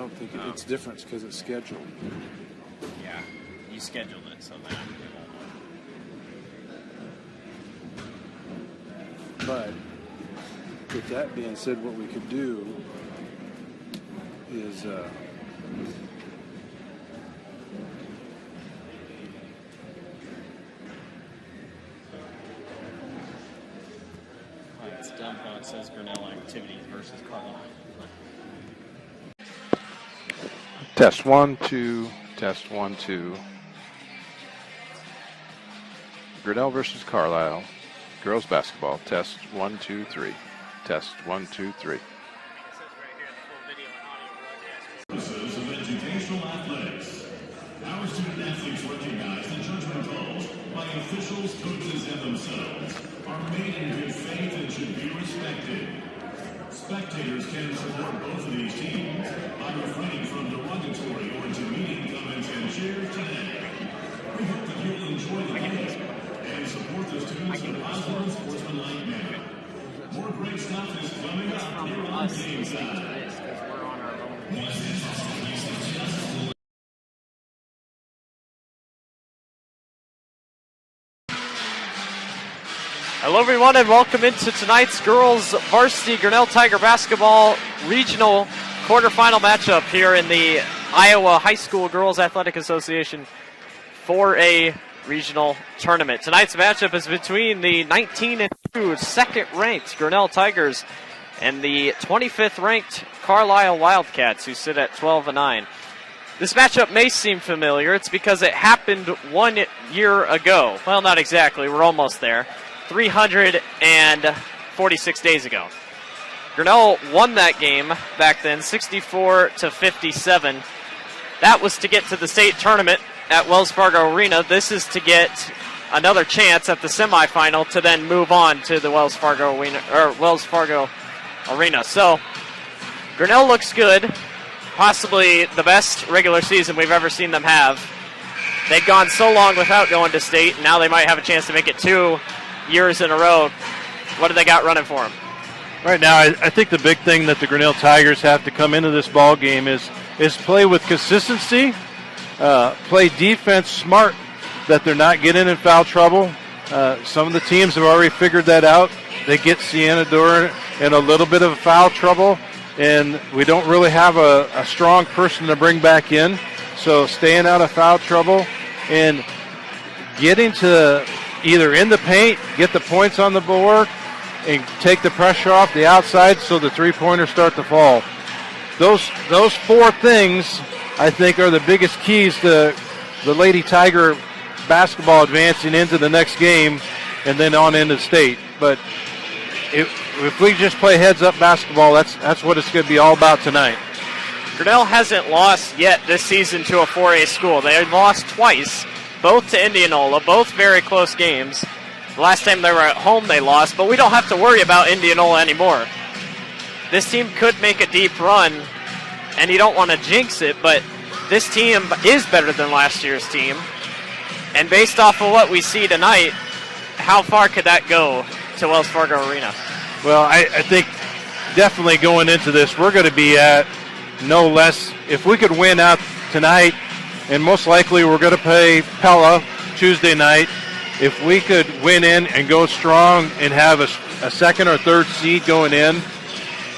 don't think it's different because it's scheduled. Yeah, you scheduled it, so then it won't. But with that being said, what we could do is it's dumb how it says Grinnell activities versus Carlisle. Test 1, 2, test 1, 2. Grinnell versus Carlisle. Girls basketball. Test 1, 2, 3. Test 1, 2, 3. Services of educational athletics. Our student athletes recognize the judgment calls by officials, coaches, and themselves are made in good faith and should be respected. Spectators can support both of these teams by refraining from derogatory or demeaning comments and cheers today. We hope that you'll enjoy the game and support the students in a positive and sportsmanlike manner. More great stuff is coming up here on Game Time. Hello everyone and welcome into tonight's girls varsity Grinnell Tiger basketball regional quarterfinal matchup here in the Iowa High School Girls Athletic Association 4A regional tournament. Tonight's matchup is between the 19-2 second-ranked Grinnell Tigers and the 25th ranked Carlisle Wildcats, who sit at 12-9. This matchup may seem familiar. It's because it happened 1 year ago. Well, not exactly. We're almost there. 346 days ago. Grinnell won that game back then, 64-57. That was to get to the state tournament at Wells Fargo Arena. This is to get another chance at the semifinal to then move on to the Wells Fargo Arena. So Grinnell looks good, possibly the best regular season we've ever seen them have. They've gone so long without going to state, and now they might have a chance to make it 2 years in a row. What do they got running for them? Right now, I think the big thing that the Grinnell Tigers have to come into this ball game is play with consistency, play defense smart, that they're not getting in foul trouble. Some of the teams have already figured that out. They get Sienna Doran in a little bit of foul trouble, and we don't really have a strong person to bring back in. So staying out of foul trouble and getting to either in the paint, get the points on the board, and take the pressure off the outside so the three-pointers start to fall. Those four things, I think, are the biggest keys to the Lady Tiger basketball advancing into the next game and then on into state. But if we just play heads-up basketball, that's what it's going to be all about tonight. Grinnell hasn't lost yet this season to a 4A school. They lost twice, both to Indianola, both very close games. The last time they were at home, they lost, but we don't have to worry about Indianola anymore. This team could make a deep run, and you don't want to jinx it, but this team is better than last year's team. And based off of what we see tonight, how far could that go to Wells Fargo Arena? Well, I think definitely going into this, we're going to be at no less. If we could win out tonight, and most likely we're going to play Pella Tuesday night. If we could win in and go strong and have a second or third seed going in,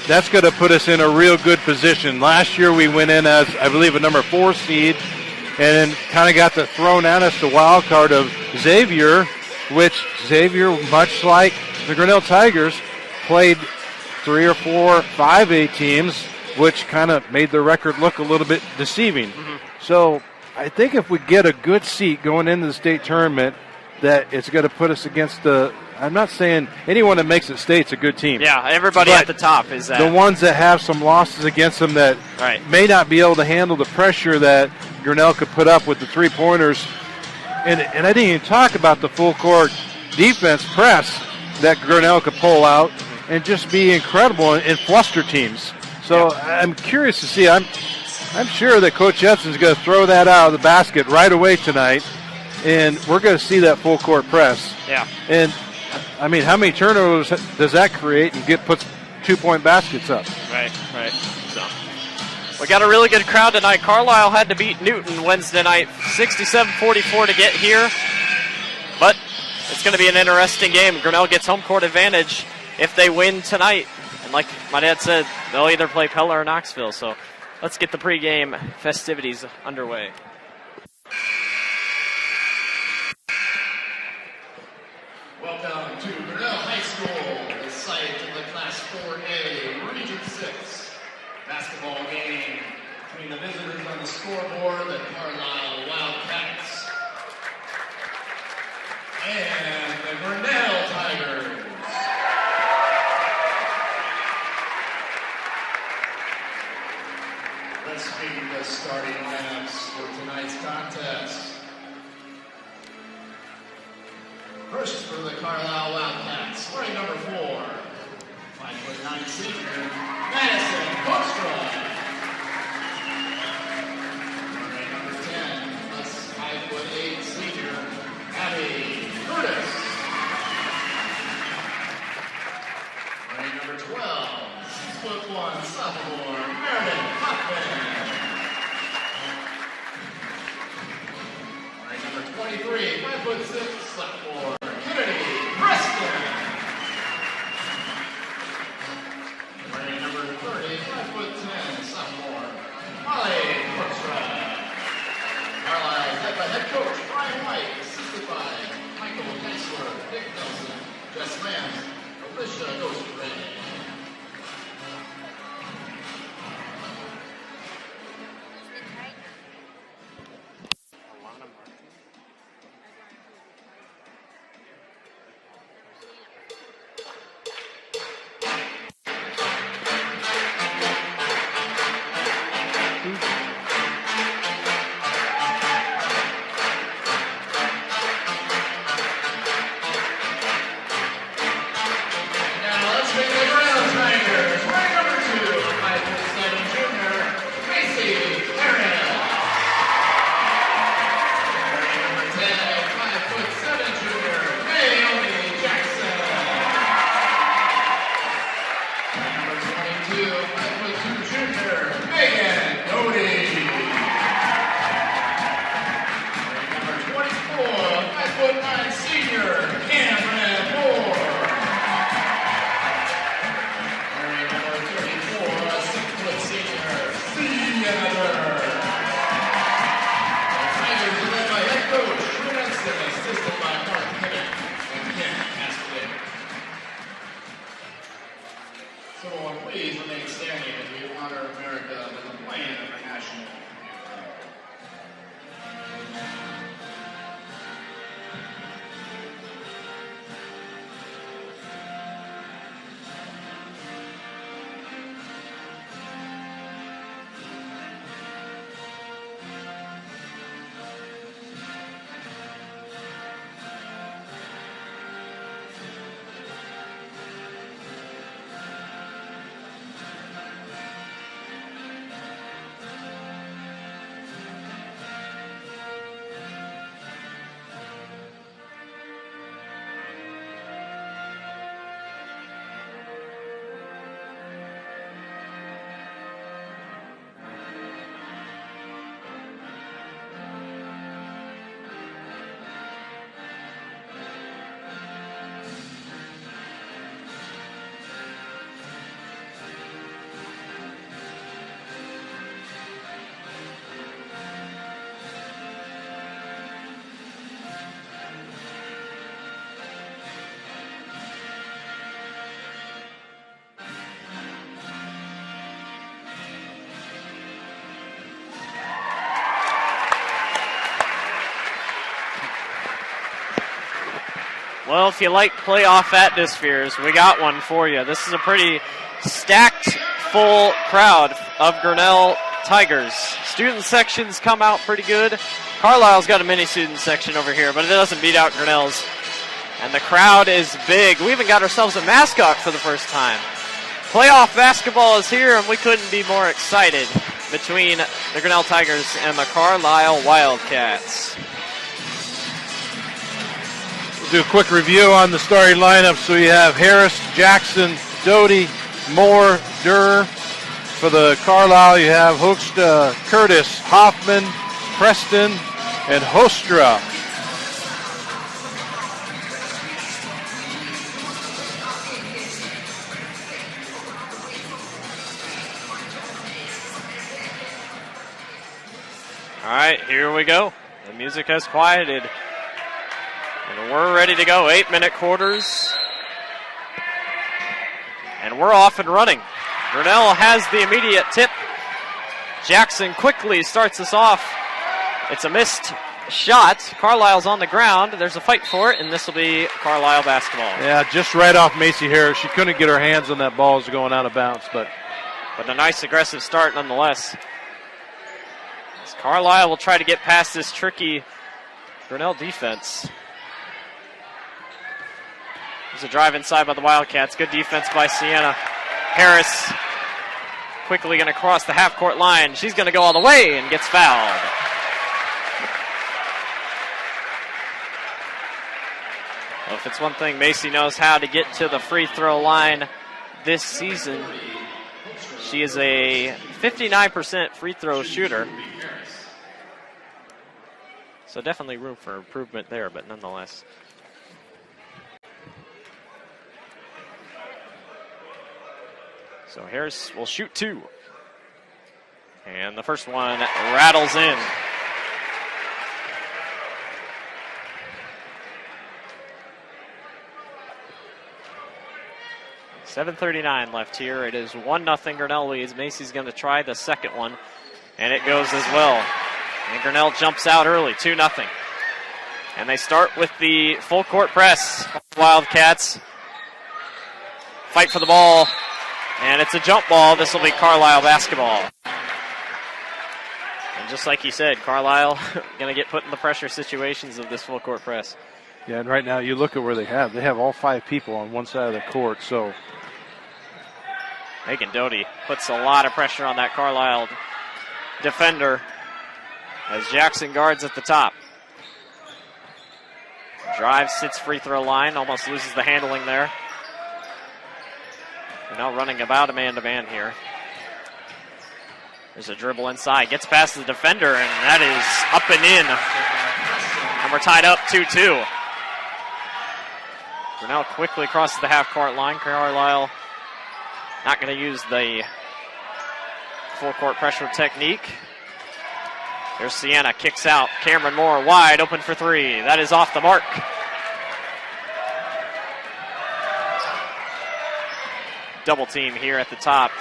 that's going to put us in a real good position. Last year we went in as, I believe, a number 4 seed and kind of got thrown at us the wild card of Xavier, which Xavier, much like the Grinnell Tigers, played 3 or 4 5A teams, which kind of made the record look a little bit deceiving. Mm-hmm. So I think if we get a good seat going into the state tournament, that it's going to put us against I'm not saying anyone that makes it state's a good team. Yeah, everybody at the top is that. The ones that have some losses against them that may not be able to handle the pressure that Grinnell could put up with the three-pointers. And I didn't even talk about the full-court defense press that Grinnell could pull out and just be incredible and fluster teams. So I'm curious to see. I'm sure that Coach Jetson's going to throw that out of the basket right away tonight, and we're going to see that full court press. Yeah. And I mean, how many turnovers does that create and puts 2-point baskets up? Right. So, We got a really good crowd tonight. Carlisle had to beat Newton Wednesday night, 67-44 to get here. But it's going to be an interesting game. Grinnell gets home court advantage if they win tonight. And like my dad said, they'll either play Pella or Knoxville. So let's get the pregame festivities underway. Welcome to Grinnell High School, the site of the Class 4A Region 6 basketball game between the visitors on the scoreboard, the Carlisle Wildcats, and the Grinnell Tigers. Let's begin the starting lineups for tonight's contest. First for the Carlisle Wildcats, wearing number 4, 5'9" senior, Madison Hoekstra. Wearing number 10, plus 5'8" senior, Abby Curtis. Wearing number 12, 6'1" sophomore, Meredith Hoffman. Wearing number 23, 5'6" sophomore, Kennedy Preston. Wearing number 30, 5'10", sophomore, Molly Hoekstra. Carlisle led by head coach Brian White, assisted by Michael Kessler, Dick Nelson, Jess Mans, Alicia Ghostray. Well, if you like playoff atmospheres, we got one for you. This is a pretty stacked, full crowd of Grinnell Tigers. Student sections come out pretty good. Carlisle's got a mini student section over here, but it doesn't beat out Grinnell's. And the crowd is big. We even got ourselves a mascot for the first time. Playoff basketball is here, and we couldn't be more excited between the Grinnell Tigers and the Carlisle Wildcats. Do a quick review on the starting lineup. So you have Harris, Jackson, Doty, Moore, Durr, For the Carlisle, you have Hoekstra, Curtis, Hoffman, Preston, and Hostra. All right, here we go. The music has quieted. And we're ready to go. 8-minute quarters. And we're off and running. Grinnell has the immediate tip. Jackson quickly starts us off. It's a missed shot. Carlisle's on the ground. There's a fight for it, and this will be Carlisle basketball. Yeah, just right off Macy Harris. She couldn't get her hands on that ball as going out of bounds, but a nice aggressive start nonetheless. As Carlisle will try to get past this tricky Grinnell defense. There's a drive inside by the Wildcats. Good defense by Sienna. Harris quickly going to cross the half-court line. She's going to go all the way and gets fouled. Well, if it's one thing Macy knows how to get to the free throw line this season, she is a 59% free throw shooter. So definitely room for improvement there, but nonetheless. So Harris will shoot 2. And the first one rattles in. $7:39 left here. It is 1-0 Grinnell leads. Macy's going to try the second one, and it goes as well. And Grinnell jumps out early, 2-0. And they start with the full court press. Wildcats fight for the ball. And it's a jump ball. This will be Carlisle basketball. And just like you said, Carlisle going to get put in the pressure situations of this full court press. yeah, and right now you look at where they have. They have all 5 people on one side of the court, so Megan Doty puts a lot of pressure on that Carlisle defender as Jackson guards at the top. Drives, sits free throw line, almost loses the handling there. They're now running about a man-to-man here. There's a dribble inside, gets past the defender, and that is up and in. And we're tied up 2-2. Grinnell quickly crosses the half-court line. Carlisle not going to use the full-court pressure technique. There's Sienna, kicks out. Cameron Moore wide open for 3. That is off the mark. Double team here at the top.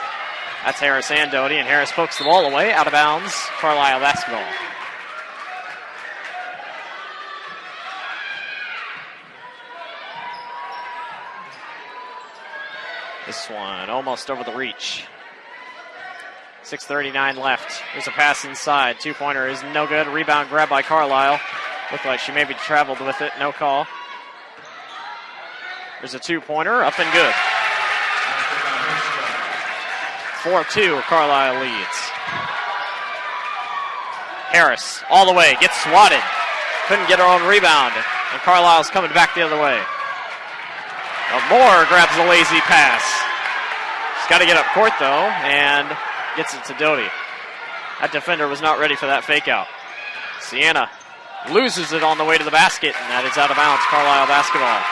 That's Harris and Doty, and Harris pokes the ball away, out of bounds. Carlisle basketball. This one almost over the reach. 6:39 left. There's a pass inside. 2-pointer is no good. Rebound grab by Carlisle. Looked like she maybe traveled with it. No call. There's a 2-pointer. Up and good. 4-2. Carlisle leads. Harris all the way. Gets swatted. Couldn't get her own rebound. And Carlisle's coming back the other way. Moore grabs a lazy pass. She's got to get up court, though, and gets it to Doty. That defender was not ready for that fake out. Sienna loses it on the way to the basket, and that is out of bounds. Carlisle basketball.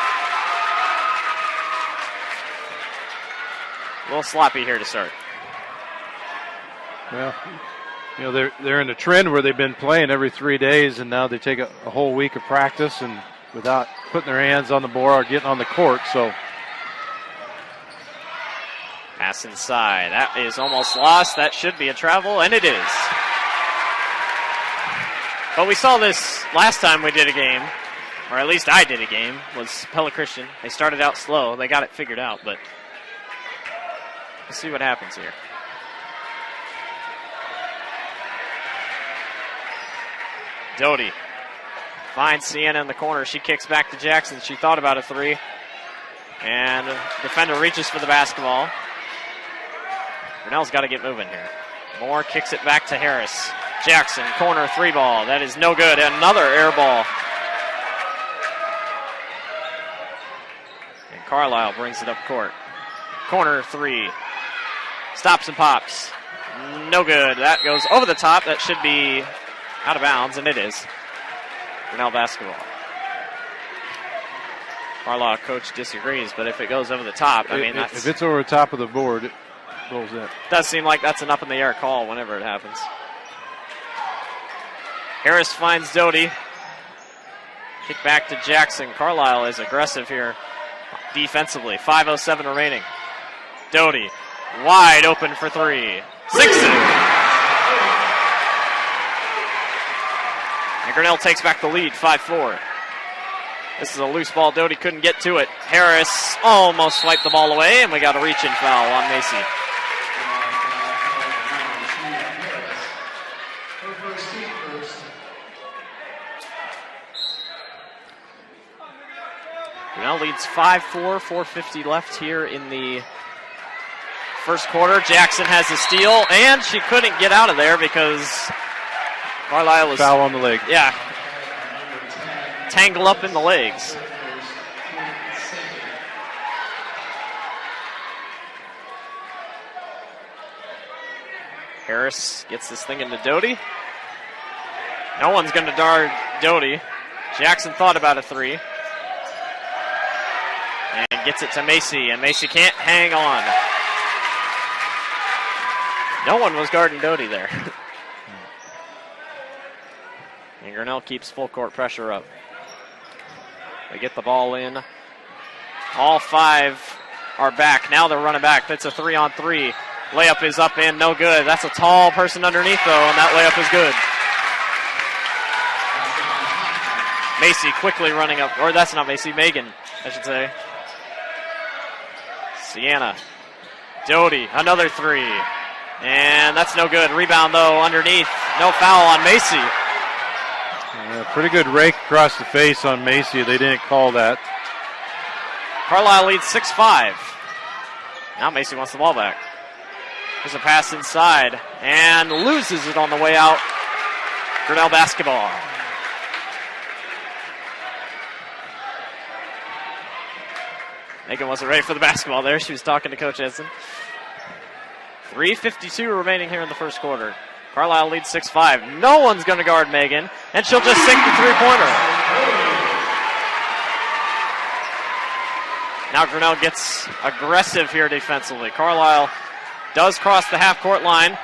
A little sloppy here to start. well, you know, they're in a trend where they've been playing every 3 days, and now they take a whole week of practice and without putting their hands on the ball or getting on the court. So pass inside. That is almost lost. That should be a travel, and it is. But we saw this last time we did a game, or at least I did a game, was Pella Christian. They started out slow. They got it figured out, but let's see what happens here. Doty finds Sienna in the corner. She kicks back to Jackson. She thought about a 3. And the defender reaches for the basketball. Grinnell's got to get moving here. Moore kicks it back to Harris. Jackson, corner 3 ball. That is no good. Another air ball. And Carlisle brings it up court. Corner 3. Stops and pops. No good. That goes over the top. That should be out of bounds, and it is. Grinnell basketball. Carlisle coach disagrees, but if it goes over the top, I mean, that's... If it's over the top of the board, it rolls in. Does seem like that's an up-in-the-air call whenever it happens. Harris finds Doty. Kick back to Jackson. Carlisle is aggressive here defensively. 5:07 remaining. Doty wide open for three. Sinks it. And Grinnell takes back the lead, 5-4. This is a loose ball. Doty couldn't get to it. Harris almost swiped the ball away, and we got a reach-in foul on Macy. Grinnell leads 5-4, 4:50 left here in the first quarter. Jackson has a steal, and she couldn't get out of there because Carlisle was... Foul on the leg. Yeah. Tangle up in the legs. Harris gets this thing into Doty. No one's going to guard Doty. Jackson thought about a three. And gets it to Macy, and Macy can't hang on. No one was guarding Doty there. And Grinnell keeps full court pressure up. They get the ball in. All five are back. Now they're running back. That's a 3-on-3. Layup is up and no good. That's a tall person underneath, though, and that layup is good. Macy quickly running up. Or that's not Macy, Megan, I should say. Sienna. Doty, another three. And that's no good. Rebound, though, underneath. No foul on Macy. Pretty good rake across the face on Macy. They didn't call that. Carlisle leads 6-5. Now Macy wants the ball back. There's a pass inside and loses it on the way out. Grinnell basketball. Megan wasn't ready for the basketball there. She was talking to Coach Edson. 3:52 remaining here in the first quarter. Carlisle leads 6-5. No one's going to guard Megan, and she'll just sink the three-pointer. Now Grinnell gets aggressive here defensively. Carlisle does cross the half-court line.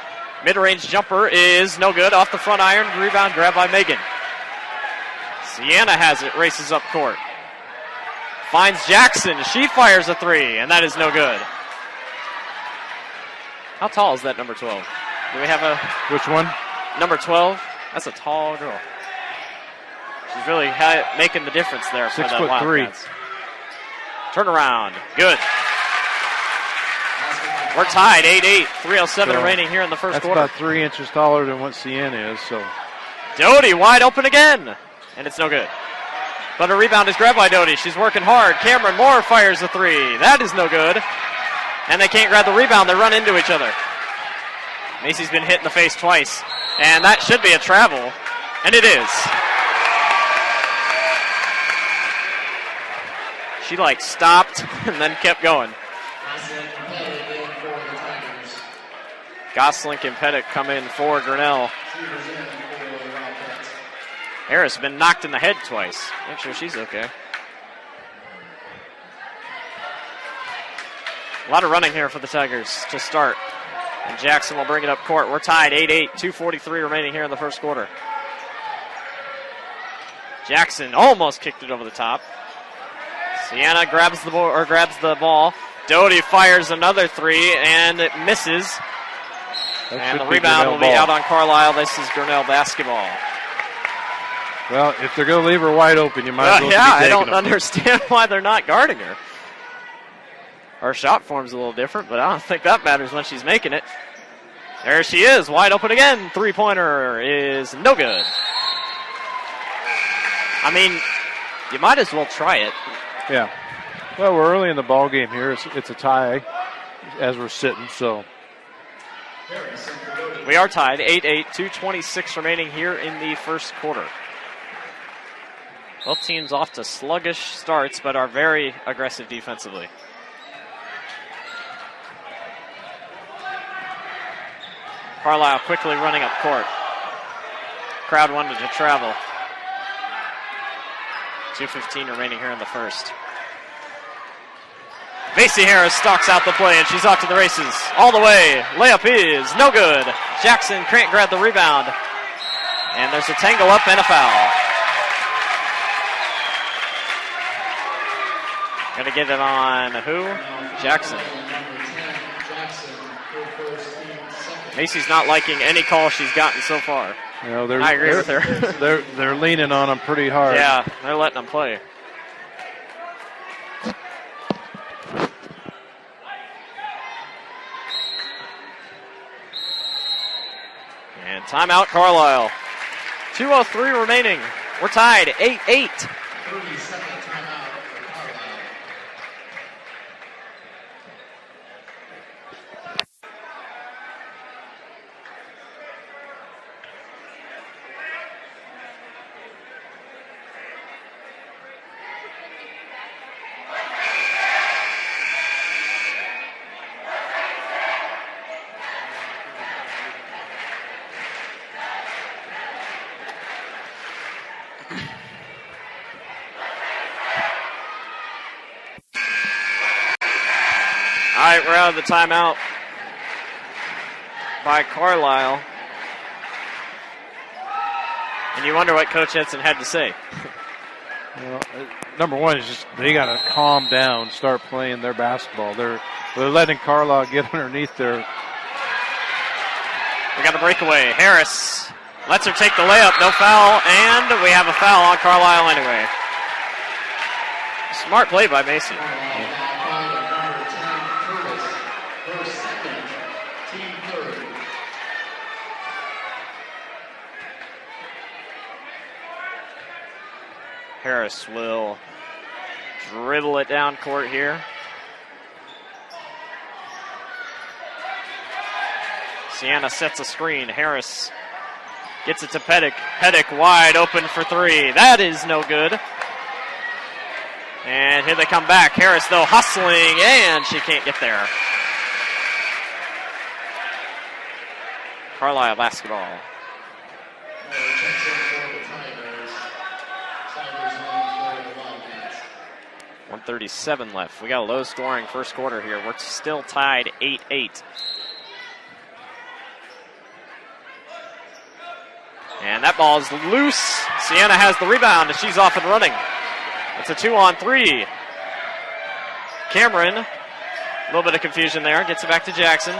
Mid-range jumper is no good. Off the front iron. Rebound grabbed by Megan. Sienna has it. Races up court. Finds Jackson. She fires a three, and that is no good. How tall is that number 12? Do we have a... Which one? Number 12. That's a tall girl. She's really making the difference there for that Wildcats. 6'3". Turnaround. Good. We're tied, 8-8. 3:07 remaining here in the first quarter. That's about 3 inches taller than what Sienna is. So Doty wide open again. And it's no good. But a rebound is grabbed by Doty. She's working hard. Cameron Moore fires a three. That is no good. And they can't grab the rebound. They run into each other. Macy's been hit in the face twice. And that should be a travel. And it is. She stopped and then kept going. Gosling and Pettit come in for Grinnell. Harris has been knocked in the head twice. Make sure she's okay. A lot of running here for the Tigers to start. And Jackson will bring it up court. We're tied 8-8, 2:43 remaining here in the first quarter. Jackson almost kicked it over the top. Sienna grabs the ball. Doty fires another three, and it misses. And the rebound will be out on Carlisle. This is Grinnell basketball. Well, if they're going to leave her wide open, you might as well be taking I don't them. understand why they're not guarding her. Her shot form's a little different, but I don't think that matters when she's making it. There she is, wide open again. Three-pointer is no good. I mean, you might as well try it. Yeah. Well, we're early in the ball game here. It's a tie as we're sitting, so. We are tied, 8-8, 2:26 remaining here in the first quarter. Both teams off to sluggish starts, but are very aggressive defensively. Carlisle quickly running up court. Crowd wanted to travel. 2:15 remaining here in the first. Macy Harris stalks out the play, and she's off to the races. All the way. Layup is no good. Jackson can't grab the rebound. And there's a tangle up and a foul. Gonna get it on who? Jackson. Macy's not liking any call she's gotten so far. You know, I agree with her. they're leaning on them pretty hard. Yeah, they're letting them play. And timeout, Carlisle. 2:03 remaining. We're tied, 8-8. 30-second timeout for Carlisle. All right, we're out of the timeout by Carlisle. And you wonder what Coach Edson had to say. Well, number one is just they got to calm down, start playing their basketball. They're letting Carlisle get underneath their. We got a breakaway. Harris lets her take the layup. No foul, and we have a foul on Carlisle anyway. Smart play by Macy. Harris will dribble it down court here. Sienna sets a screen. Harris gets it to Pettick. Pettick wide open for three. That is no good. And here they come back. Harris, though, hustling, and she can't get there. Carlisle basketball. 1:37 left. We got a low-scoring first quarter here. We're still tied 8-8. And that ball is loose. Sienna has the rebound, and she's off and running. It's a 2-on-3. Cameron, a little bit of confusion there. Gets it back to Jackson.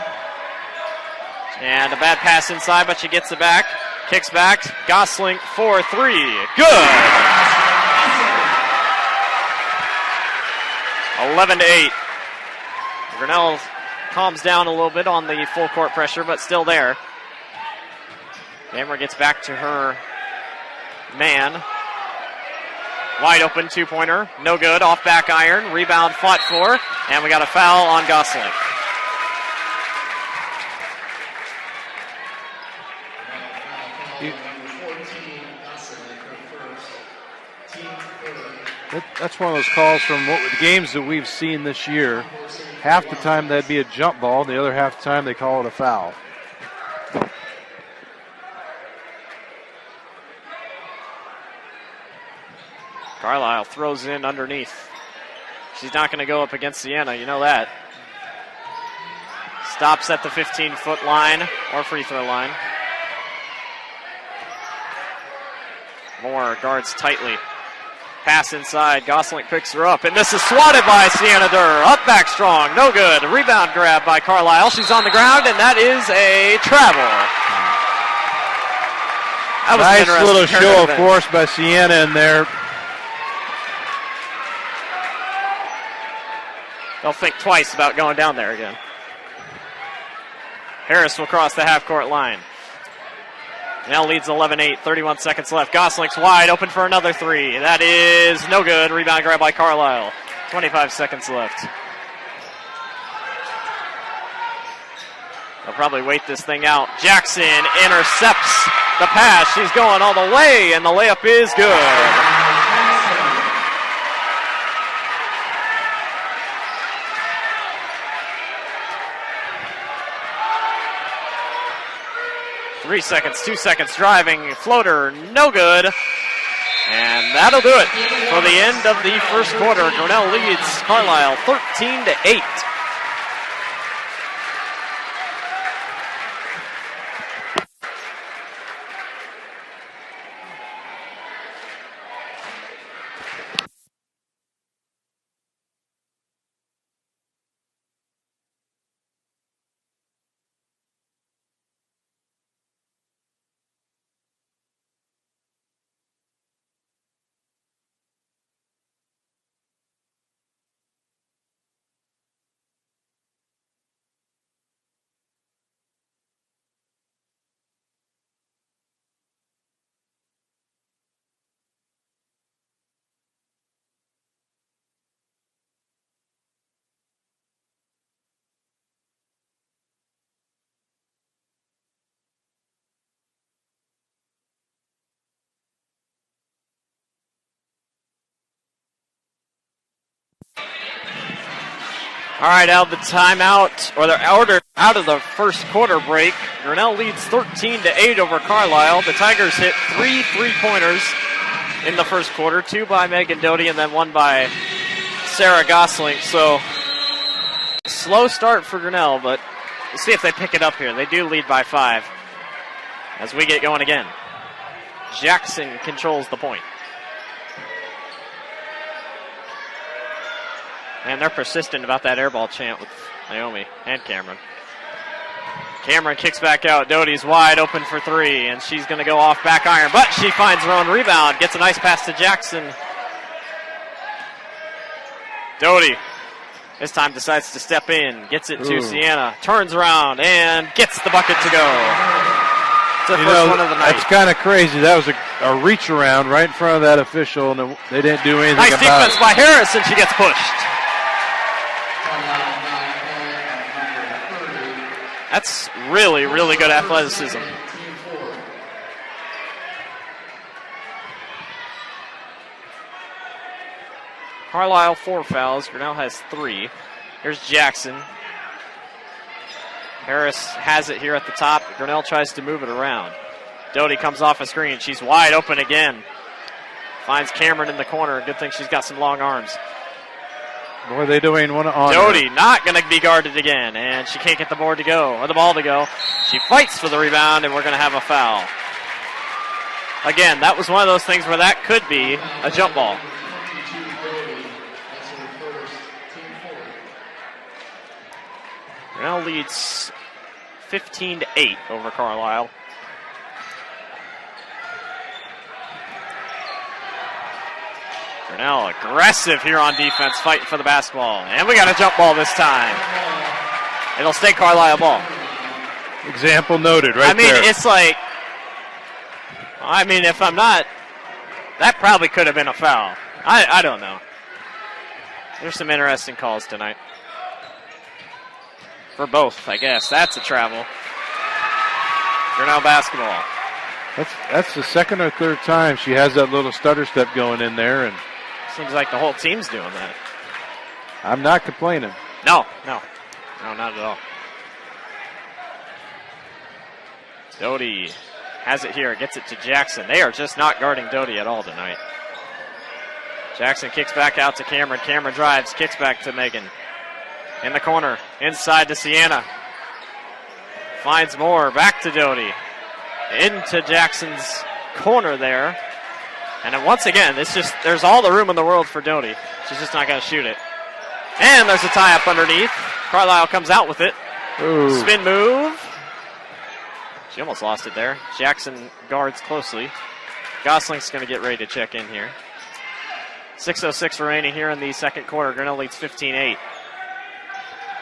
And a bad pass inside, but she gets it back. Kicks back. Gosling for three. Good. 11-8. Grinnell calms down a little bit on the full court pressure, but still there. Cameron gets back to her man. Wide open two-pointer. No good. Off back iron. Rebound fought for. And we got a foul on Gosling. That's one of those calls from the games that we've seen this year. Half the time that'd be a jump ball. The other half the time they call it a foul. Carlisle throws in underneath. She's not going to go up against Sienna, you know that. Stops at the 15-foot line or free throw line. Moore guards tightly. Pass inside. Gosling picks her up, and this is swatted by Sienna Durr. Up back strong. No good. Rebound grab by Carlisle. She's on the ground, and that is a travel. That was nice little show of force by Sienna in there. They'll think twice about going down there again. Harris will cross the half-court line. Now leads 11-8, 31 seconds left. Gosling's wide, open for another three. That is no good. Rebound grab by Carlisle. 25 seconds left. They'll probably wait this thing out. Jackson intercepts the pass. She's going all the way, and the layup is good. 3 seconds, 2 seconds driving. Floater, no good. And that'll do it for the end of the first quarter. Grinnell leads Carlisle 13-8. All right, out of the timeout, or they're out of the first quarter break. Grinnell leads 13-8 over Carlisle. The Tigers hit 3 3-pointers in the first quarter, 2 by Megan Doty and then 1 by Sarah Gosling. So, slow start for Grinnell, but we'll see if they pick it up here. They do lead by 5 as we get going again. Jackson controls the point. And they're persistent about that airball chant with Naomi and Cameron. Cameron kicks back out. Doty's wide open for 3, and she's going to go off back iron, but she finds her own rebound. Gets a nice pass to Jackson. Doty this time decides to step in. Gets it to Sienna. Turns around and gets the bucket to go. It's the first one of the night. That's kind of crazy. That was a reach around right in front of that official, and they didn't do anything nice about it. Nice defense by Harris, and she gets pushed. That's really, really good athleticism. Carlisle 4 fouls. Grinnell has 3. Here's Jackson. Harris has it here at the top. Grinnell tries to move it around. Doty comes off a screen. She's wide open again. Finds Cameron in the corner. Good thing she's got some long arms. Boy, they doing one on Doty not going to be guarded again, and she can't get the ball to go. She fights for the rebound, and we're going to have a foul. Again, that was one of those things where that could be a jump ball. Grinnell leads 15-8 over Carlisle. Grinnell aggressive here on defense, fighting for the basketball. And we got a jump ball this time. It'll stay Carlisle ball. Example noted right there. It's like, if I'm not, that probably could have been a foul. I don't know. There's some interesting calls tonight. For both, I guess. That's a travel. Grinnell basketball. That's the second or third time she has that little stutter step going in there, and seems like the whole team's doing that. I'm not complaining. No, not at all. Doty has it here, gets it to Jackson. They are just not guarding Doty at all tonight. Jackson kicks back out to Cameron. Cameron drives, kicks back to Megan. In the corner, inside to Sienna. Finds more, back to Doty. Into Jackson's corner there. And then once again, there's all the room in the world for Doty. She's just not going to shoot it. And there's a tie-up underneath. Carlisle comes out with it. Ooh. Spin move. She almost lost it there. Jackson guards closely. Gosling's going to get ready to check in here. 6:06 remaining here in the second quarter. Grinnell leads 15-8.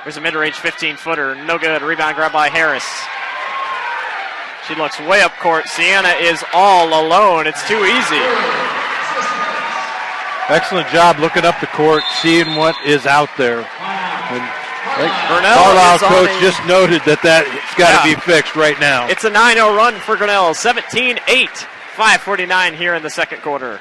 There's a mid-range 15-footer. No good. Rebound grab by Harris. She looks way up court. Sienna is all alone. It's too easy. Excellent job looking up the court, seeing what is out there. And Grinnell Carlisle coach just noted that's got to be fixed right now. It's a 9-0 run for Grinnell. 17-8. 5:49 here in the second quarter.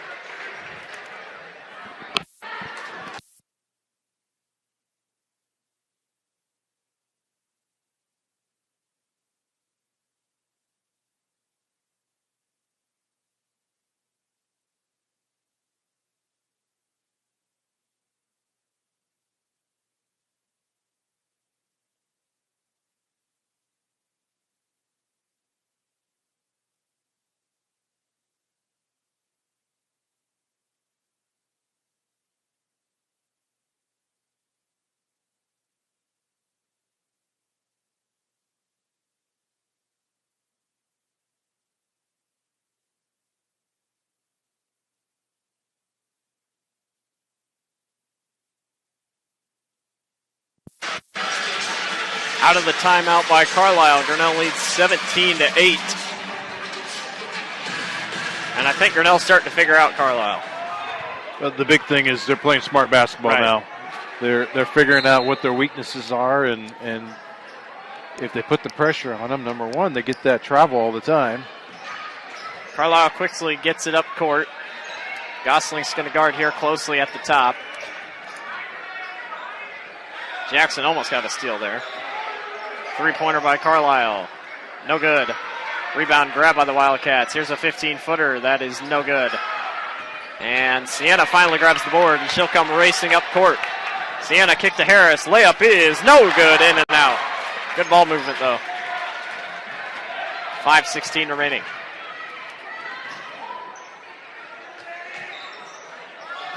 Out of the timeout by Carlisle. Grinnell leads 17-8. And I think Grinnell's starting to figure out Carlisle. But the big thing is they're playing smart basketball now. They're figuring out what their weaknesses are, and if they put the pressure on them, number one, they get that travel all the time. Carlisle quickly gets it up court. Gosling's going to guard here closely at the top. Jackson almost got a steal there. Three-pointer by Carlisle. No good. Rebound grab by the Wildcats. Here's a 15-footer. That is no good. And Sienna finally grabs the board, and she'll come racing up court. Sienna kick to Harris. Layup is no good, in and out. Good ball movement, though. 5:16 remaining.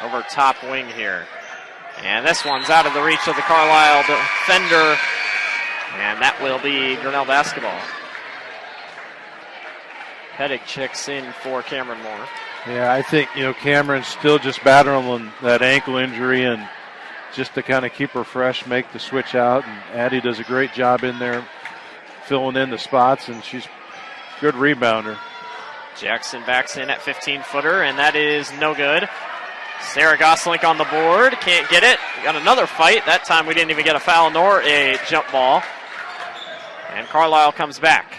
Over top wing here. And this one's out of the reach of the Carlisle defender. And that will be Grinnell basketball. Pettig checks in for Cameron Moore. Yeah, I think, Cameron's still just battling on that ankle injury, and just to kind of keep her fresh, make the switch out. And Addie does a great job in there filling in the spots, and she's a good rebounder. Jackson backs in at 15-footer, and that is no good. Sarah Goslink on the board. Can't get it. We got another fight. That time we didn't even get a foul nor a jump ball. And Carlisle comes back.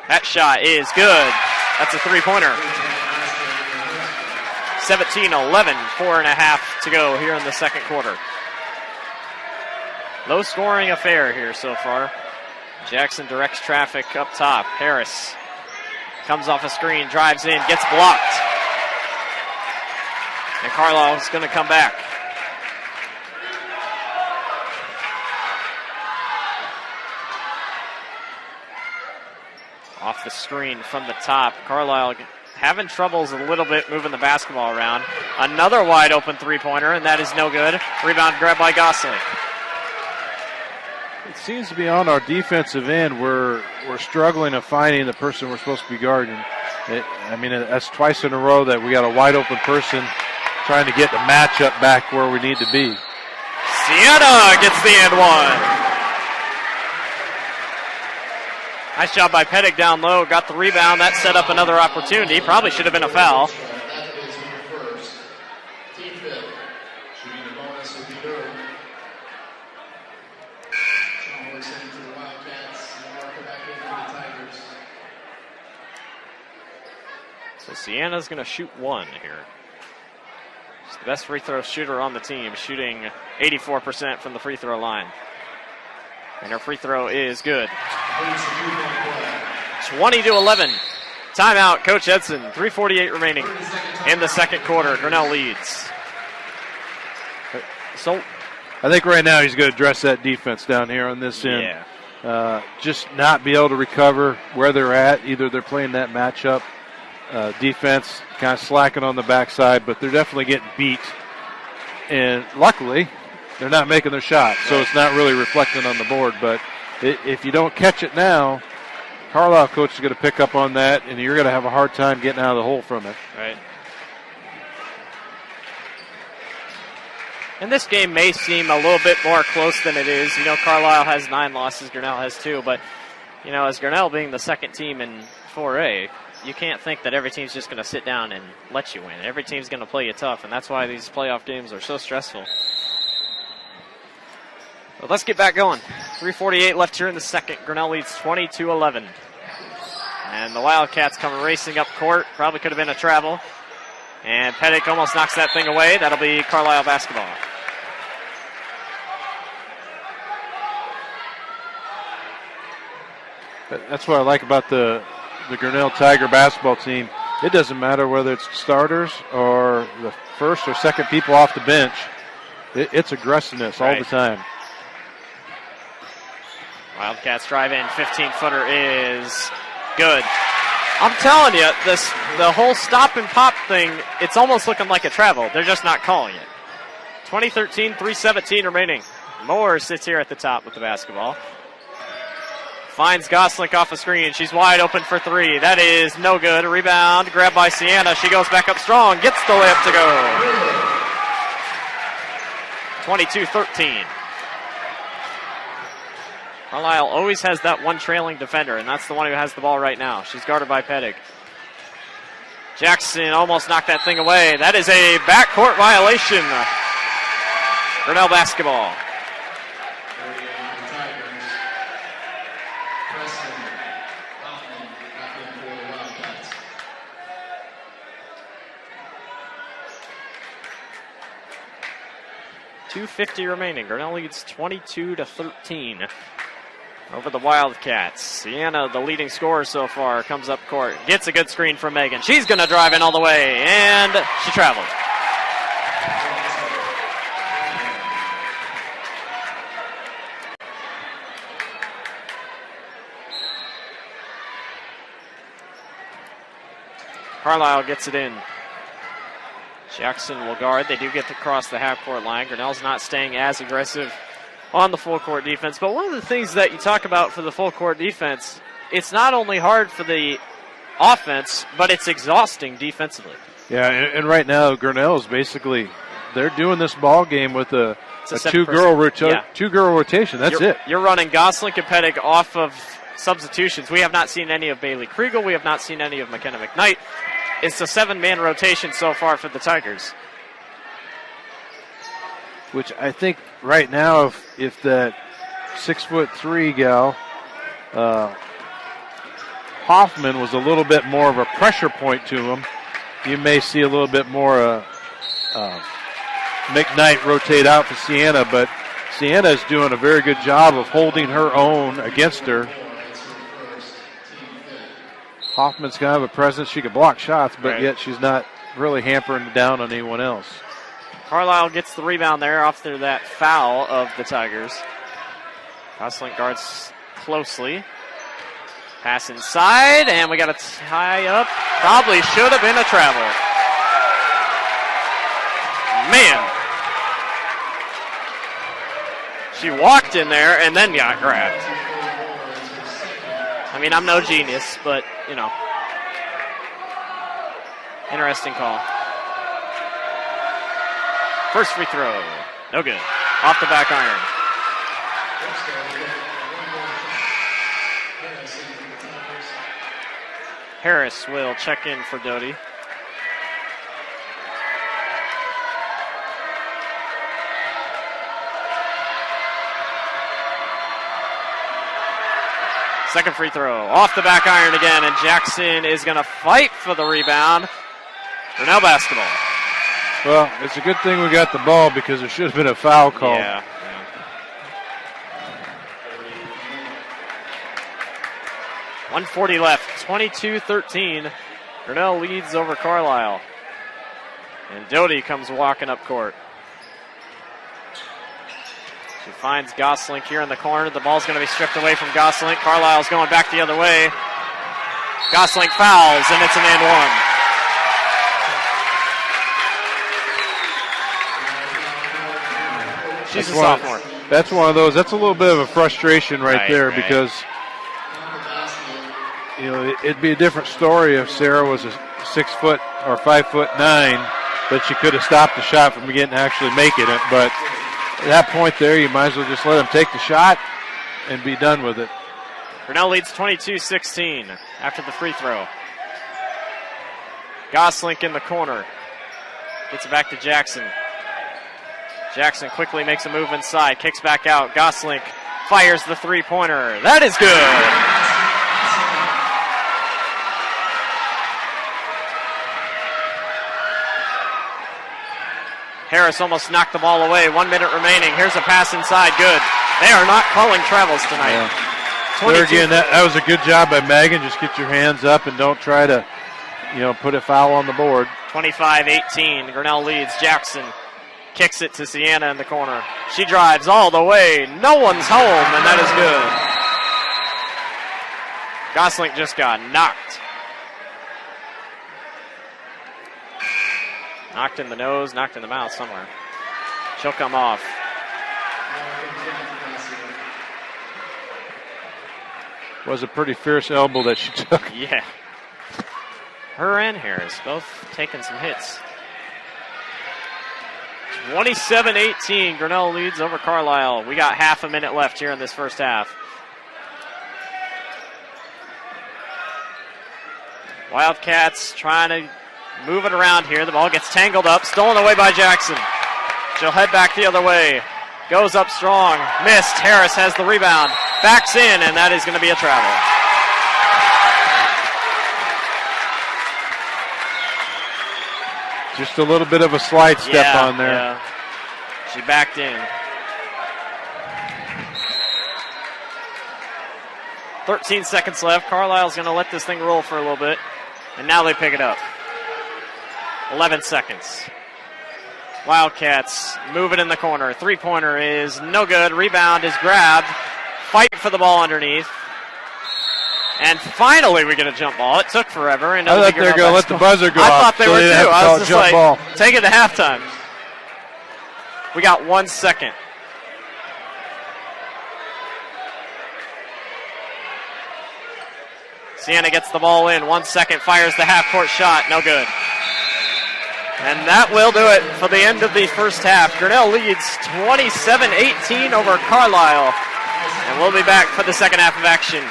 That shot is good. That's a three-pointer. 17-11, 4.5 to go here in the second quarter. Low-scoring affair here so far. Jackson directs traffic up top. Harris comes off a screen, drives in, gets blocked. And Carlisle's going to come back. Off the screen from the top. Carlisle having troubles a little bit moving the basketball around. Another wide open three-pointer, and that is no good. Rebound grab by Gosling. It seems to be on our defensive end. We're struggling to finding the person we're supposed to be guarding. That's twice in a row that we got a wide open person trying to get the matchup back where we need to be. Sienna gets the and one. Nice job by Pettig down low. Got the rebound. That set up another opportunity. Probably should have been a foul. So Sienna's going to shoot one here. She's the best free throw shooter on the team, shooting 84% from the free throw line. And her free throw is good. 20-11. Timeout, Coach Edson. 3:48 remaining in the second quarter. Grinnell leads. So, I think right now he's going to address that defense down here on this end. Yeah. Just not be able to recover where they're at. Either they're playing that matchup defense, kind of slacking on the backside, but they're definitely getting beat. And luckily, they're not making their shot, so it's not really reflecting on the board. But if you don't catch it now, Carlisle coach is going to pick up on that, and you're going to have a hard time getting out of the hole from it. Right. And this game may seem a little bit more close than it is. Carlisle has 9 losses, Grinnell has 2. But, as Grinnell being the second team in 4A, you can't think that every team's just going to sit down and let you win. Every team's going to play you tough, and that's why these playoff games are so stressful. But let's get back going. 3:48 left here in the second. Grinnell leads 20-11. And the Wildcats come racing up court. Probably could have been a travel. And Pettig almost knocks that thing away. That'll be Carlisle basketball. That's what I like about the Grinnell Tiger basketball team. It doesn't matter whether it's starters or the first or second people off the bench. It's aggressiveness all the time. Wildcats drive in. 15-footer is good. I'm telling you, the whole stop and pop thing, it's almost looking like a travel. They're just not calling it. 20-13, 3:17 remaining. Moore sits here at the top with the basketball. Finds Goslink off a screen. She's wide open for 3. That is no good. A rebound, grabbed by Sienna. She goes back up strong, gets the layup to go. 22-13. Carlisle always has that one trailing defender, and that's the one who has the ball right now. She's guarded by Pettig. Jackson almost knocked that thing away. That is a backcourt violation. Grinnell basketball. .250 remaining. Grinnell leads 22-13 over the Wildcats. Sienna, the leading scorer so far, comes up court. Gets a good screen from Megan. She's going to drive in all the way, and she traveled. Carlisle gets it in. Jackson will guard. They do get to cross the half-court line. Grinnell's not staying as aggressive on the full-court defense. But one of the things that you talk about for the full-court defense, it's not only hard for the offense, but it's exhausting defensively. Yeah, and right now Grinnell is basically, they're doing this ball game with a two-girl rotation. That's it. You're running Goslink and Pettig off of substitutions. We have not seen any of Bailey Kriegel. We have not seen any of McKenna McKnight. It's a 7-man rotation so far for the Tigers. Which I think right now, if that 6'3" gal, Hoffman, was a little bit more of a pressure point to him, you may see a little bit more McKnight rotate out to Sienna, but Sienna is doing a very good job of holding her own against her. Hoffman's kind of a presence. She can block shots, but yet she's not really hampering down on anyone else. Carlisle gets the rebound there after that foul of the Tigers. Goslink guards closely. Pass inside, and we got a tie up. Probably should have been a travel. Man. She walked in there and then got grabbed. I mean, I'm no genius, but, you know. Interesting call. First free throw. No good. Off the back iron. Harris will check in for Doty. Second free throw. Off the back iron again, and Jackson is going to fight for the rebound. Grinnell basketball. Well, it's a good thing we got the ball because there should have been a foul call. Yeah. 1:40 left. 22-13. Grinnell leads over Carlisle. And Doty comes walking up court. She finds Goslink here in the corner. The ball's going to be stripped away from Goslink. Carlisle's going back the other way. Goslink fouls, and it's an and one. She's a sophomore. That's one of those. That's a little bit of a frustration right there because, you know, it'd be a different story if Sarah was a 6 foot or 5'9", that she could have stopped the shot from actually making it. But at that point there, you might as well just let them take the shot and be done with it. Grinnell leads 22-16 after the free throw. Goslink in the corner. Gets it back to Jackson. Jackson quickly makes a move inside, kicks back out. Goslink fires the three-pointer. That is good. Harris almost knocked the ball away. 1 minute remaining. Here's a pass inside. Good. They are not calling travels tonight. Yeah. There again, that was a good job by Megan. Just get your hands up and don't try to, put a foul on the board. 25-18. Grinnell leads. Jackson kicks it to Sienna in the corner. She drives all the way. No one's home, and that is good. Goslink just got knocked. Knocked in the nose, knocked in the mouth somewhere. She'll come off. Was a pretty fierce elbow that she took. Yeah. Her and Harris both taking some hits. 27-18, Grinnell leads over Carlisle. We got half a minute left here in this first half. Wildcats trying to move it around here. The ball gets tangled up, stolen away by Jackson. She'll head back the other way. Goes up strong. Missed. Harris has the rebound. Backs in, and that is going to be a travel. Just a little bit of a slide step on there. Yeah. She backed in. 13 seconds left. Carlisle's going to let this thing roll for a little bit. And now they pick it up. 11 seconds. Wildcats move it in the corner. Three-pointer is no good. Rebound is grabbed. Fight for the ball underneath. And finally we get a jump ball. It took forever. And I thought they were going to let the buzzer go I off. thought they so were didn't too. have to I call was it just jump like, ball. take it to halftime. We got 1 second. Sienna gets the ball in. 1 second, fires the half-court shot. No good. And that will do it for the end of the first half. Grinnell leads 27-18 over Carlisle. And we'll be back for the second half of action.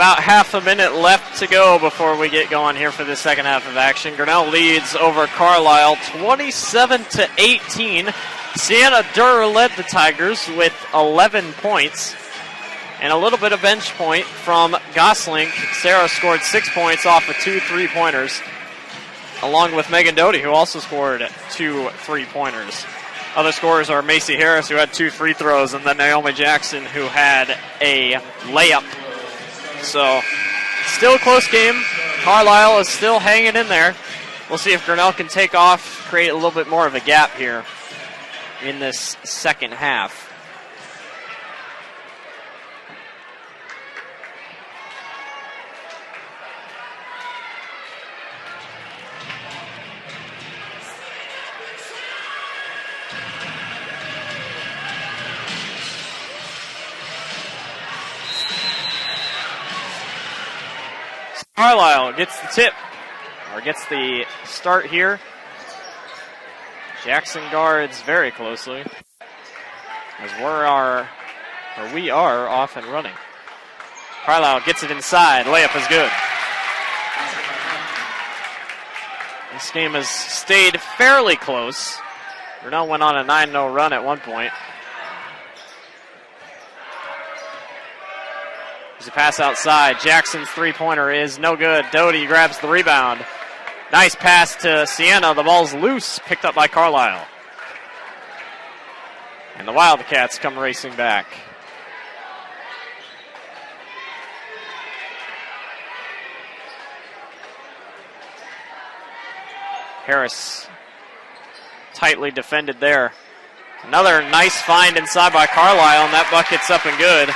About half a minute left to go before we get going here for the second half of action. Grinnell leads over Carlisle 27-18. Sienna Durr led the Tigers with 11 points. And a little bit of bench point from Gosling. Sarah scored 6 points off of 2 3-pointers, along with Megan Doty, who also scored 2 3-pointers. Other scorers are Macy Harris, who had 2 free throws, and then Naomi Jackson, who had a layup. So, still a close game. Carlisle is still hanging in there. We'll see if Grinnell can take off, create a little bit more of a gap here in this second half. Carlisle gets the tip, or gets the start here. Jackson guards very closely, as we are off and running. Carlisle gets it inside. Layup is good. This game has stayed fairly close. Grinnell went on a 9-0 run at one point. There's a pass outside. Jackson's three-pointer is no good. Doty grabs the rebound. Nice pass to Sienna. The ball's loose, picked up by Carlisle. And the Wildcats come racing back. Harris tightly defended there. Another nice find inside by Carlisle, and that bucket's up and good.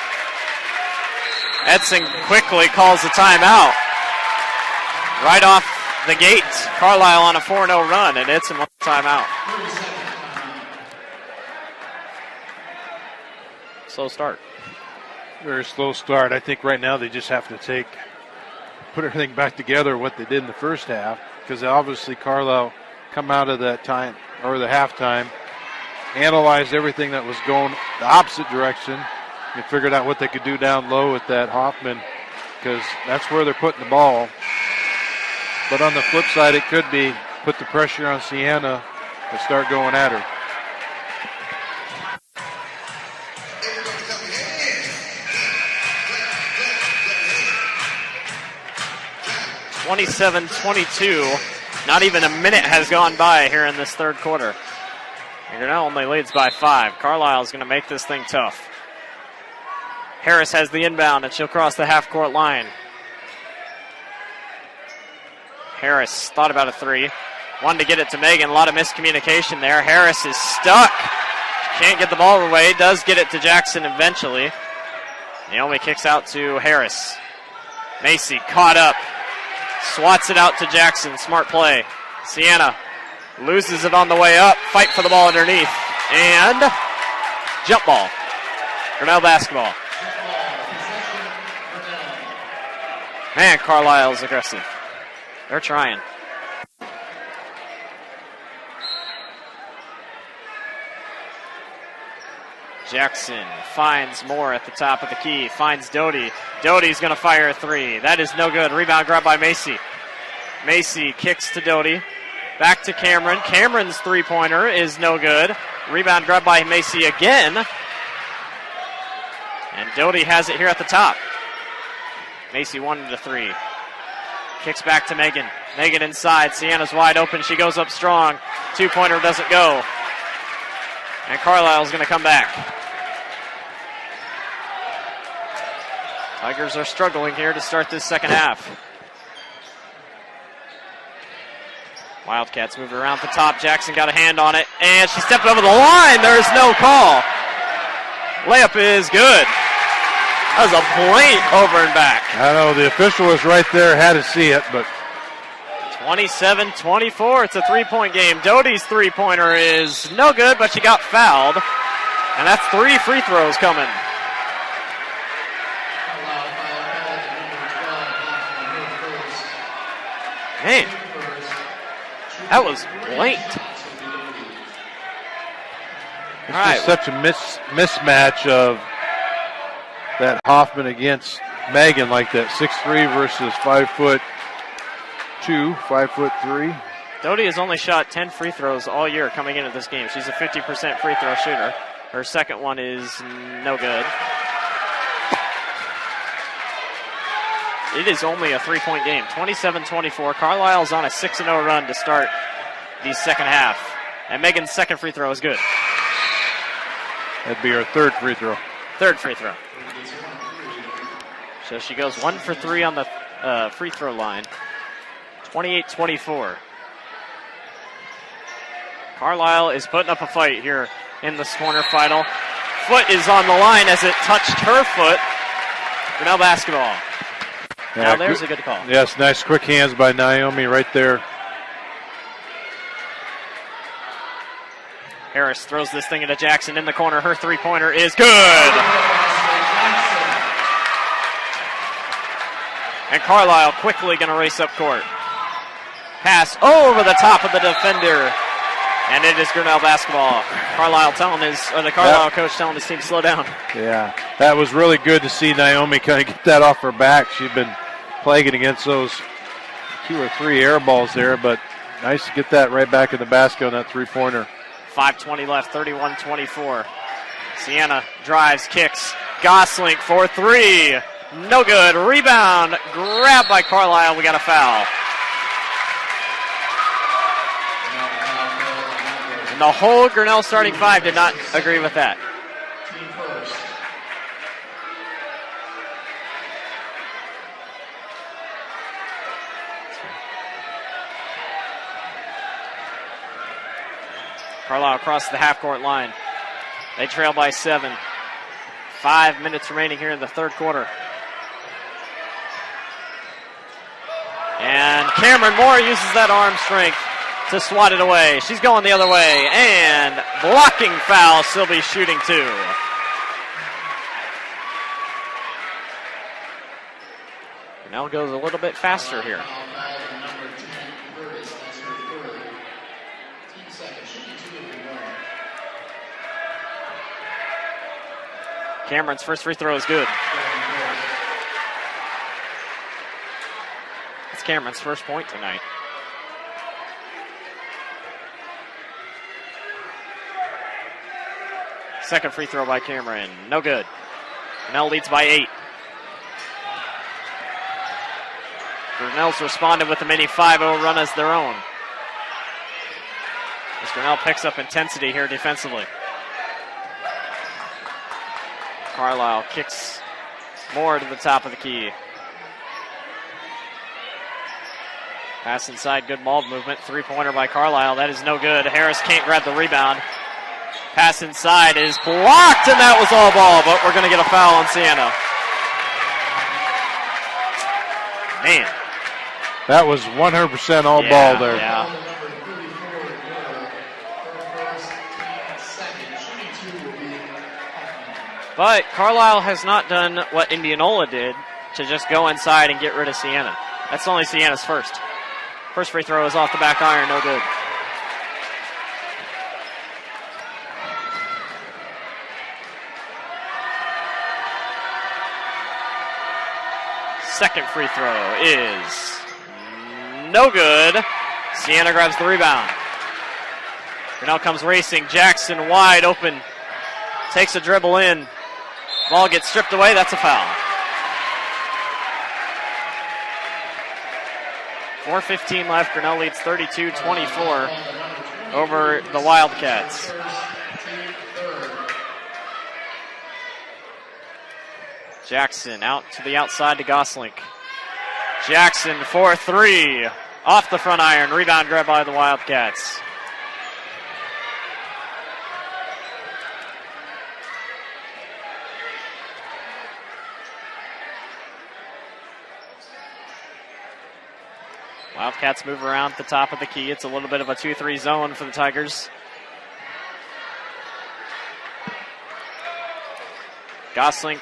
Edson quickly calls the timeout. Right off the gate, Carlisle on a 4-0 run, and Edson wants the timeout. Slow start. Very slow start. I think right now they just have to put everything back together what they did in the first half, because obviously Carlisle come out of that time, or the halftime, analyzed everything that was going the opposite direction, and figured out what they could do down low with that Hoffman, because that's where they're putting the ball. But on the flip side, it could be put the pressure on Sienna to start going at her. (27-22). Not even a minute has gone by here in this third quarter. And Grinnell only leads by 5. Carlisle is going to make this thing tough. Harris has the inbound, and she'll cross the half-court line. Harris thought about a three. Wanted to get it to Megan. A lot of miscommunication there. Harris is stuck. Can't get the ball away. Does get it to Jackson eventually. Naomi kicks out to Harris. Macy caught up. Swats it out to Jackson. Smart play. Sienna loses it on the way up. Fight for the ball underneath. And jump ball. Grinnell basketball. Man, Carlisle's aggressive. They're trying. Jackson finds Moore at the top of the key. Finds Doty. Doty's going to fire a three. That is no good. Rebound grabbed by Macy. Macy kicks to Doty. Back to Cameron. Cameron's three-pointer is no good. Rebound grabbed by Macy again. And Doty has it here at the top. Macy wanted a three. Kicks back to Megan. Megan inside. Sienna's wide open. She goes up strong. Two-pointer doesn't go. And Carlisle's going to come back. Tigers are struggling here to start this second half. Wildcats move around the top. Jackson got a hand on it, and she stepped over the line. There's no call. Layup is good. That was a blatant over and back. I know, the official was right there, had to see it, but 27-24. It's a three-point game. Doty's three-pointer is no good, but she got fouled. And that's 3 free throws coming. Man, that was blatant. This is such a mismatch of that Hoffman against Megan like that. 6'3" versus 5'2", 5'3". Doty has only shot 10 free throws all year coming into this game. She's a 50% free throw shooter. Her second one is no good. It is only a 3-point game. 27-24. Carlisle's on a 6-0 run to start the second half. And Megan's second free throw is good. That'd be her third free throw. Third free throw. So she goes 1 for 3 on the free throw line. 28-24. Carlisle is putting up a fight here in this corner final. Foot is on the line as it touched her foot. Grinnell basketball. Yeah, now there's a good call. Yes, nice quick hands by Naomi right there. Harris throws this thing into Jackson in the corner. Her three-pointer is good. And Carlisle quickly going to race up court. Pass over the top of the defender. And it is Grinnell basketball. Carlisle coach telling his team to slow down. Yeah, that was really good to see Naomi kind of get that off her back. She'd been plaguing against those 2 or 3 air balls there, but nice to get that right back in the basket on that three-pointer. 5:20 left, 31-24. Sienna drives, kicks. Gosling for 3. No good. Rebound. Grabbed by Carlisle. We got a foul. And the whole Grinnell starting 5 did not agree with that. Carlisle across the half-court line. They trail by 7. 5 minutes remaining here in the third quarter. And Cameron Moore uses that arm strength to swat it away. She's going the other way. And blocking foul. Sylvie shooting 2. Grinnell goes a little bit faster here. Cameron's first free throw is good. It's Cameron's first point tonight. Second free throw by Cameron. No good. Grinnell leads by 8. Grinnell's responded with a mini 5-0 run as their own. As Grinnell picks up intensity here defensively. Carlisle kicks more to the top of the key. Pass inside, good ball movement. Three-pointer by Carlisle. That is no good. Harris can't grab the rebound. Pass inside is blocked, and that was all ball, but we're going to get a foul on Sienna. Man. That was 100% all ball there. Yeah. But Carlisle has not done what Indianola did to just go inside and get rid of Sienna. That's only Sienna's first. First free throw is off the back iron, no good. Second free throw is no good. Sienna grabs the rebound. Grinnell comes racing. Jackson wide open. Takes a dribble in. Ball gets stripped away. That's a foul. 4:15 left. Grinnell leads 32-24 over the Wildcats. Jackson out to the outside to Gosling. Jackson for 3. Off the front iron. Rebound grab by the Wildcats. Wildcats move around at the top of the key. It's a little bit of a 2-3 zone for the Tigers. Gosling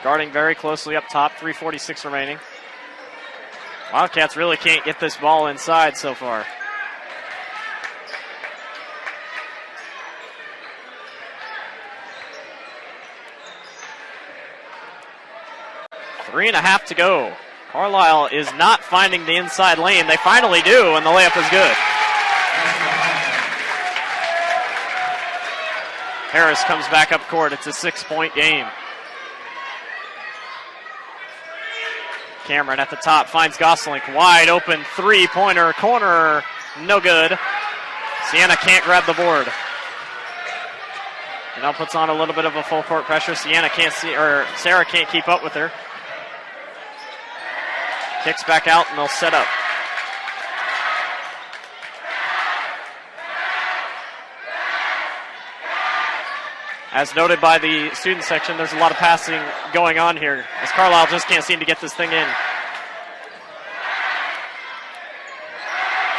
guarding very closely up top. 3:46 remaining. Wildcats really can't get this ball inside so far. 3.5 to go. Carlisle is not finding the inside lane. They finally do, and the layup is good. Harris comes back up court. It's a 6-point game. Cameron at the top finds Goslink. Wide open three-pointer corner. No good. Sienna can't grab the board. Now puts on a little bit of a full court pressure. Sienna can't see, or Sarah can't keep up with her. Kicks back out and they'll set up. As noted by the student section, there's a lot of passing going on here, as Carlisle just can't seem to get this thing in.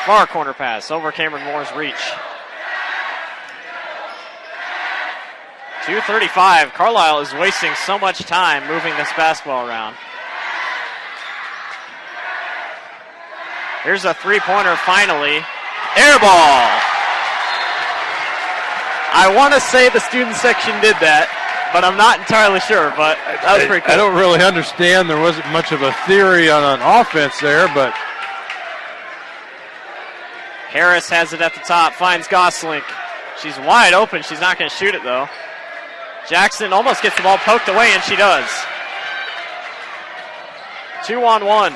Far corner pass over Cameron Moore's reach. 2:35. Carlisle is wasting so much time moving this basketball around. Here's a three-pointer finally. Air ball. I want to say the student section did that, but I'm not entirely sure, but that was pretty cool. I don't really understand. There wasn't much of a theory on an offense there, but Harris has it at the top, finds Goslink. She's wide open. She's not going to shoot it, though. Jackson almost gets the ball poked away, and she does. 2-on-1.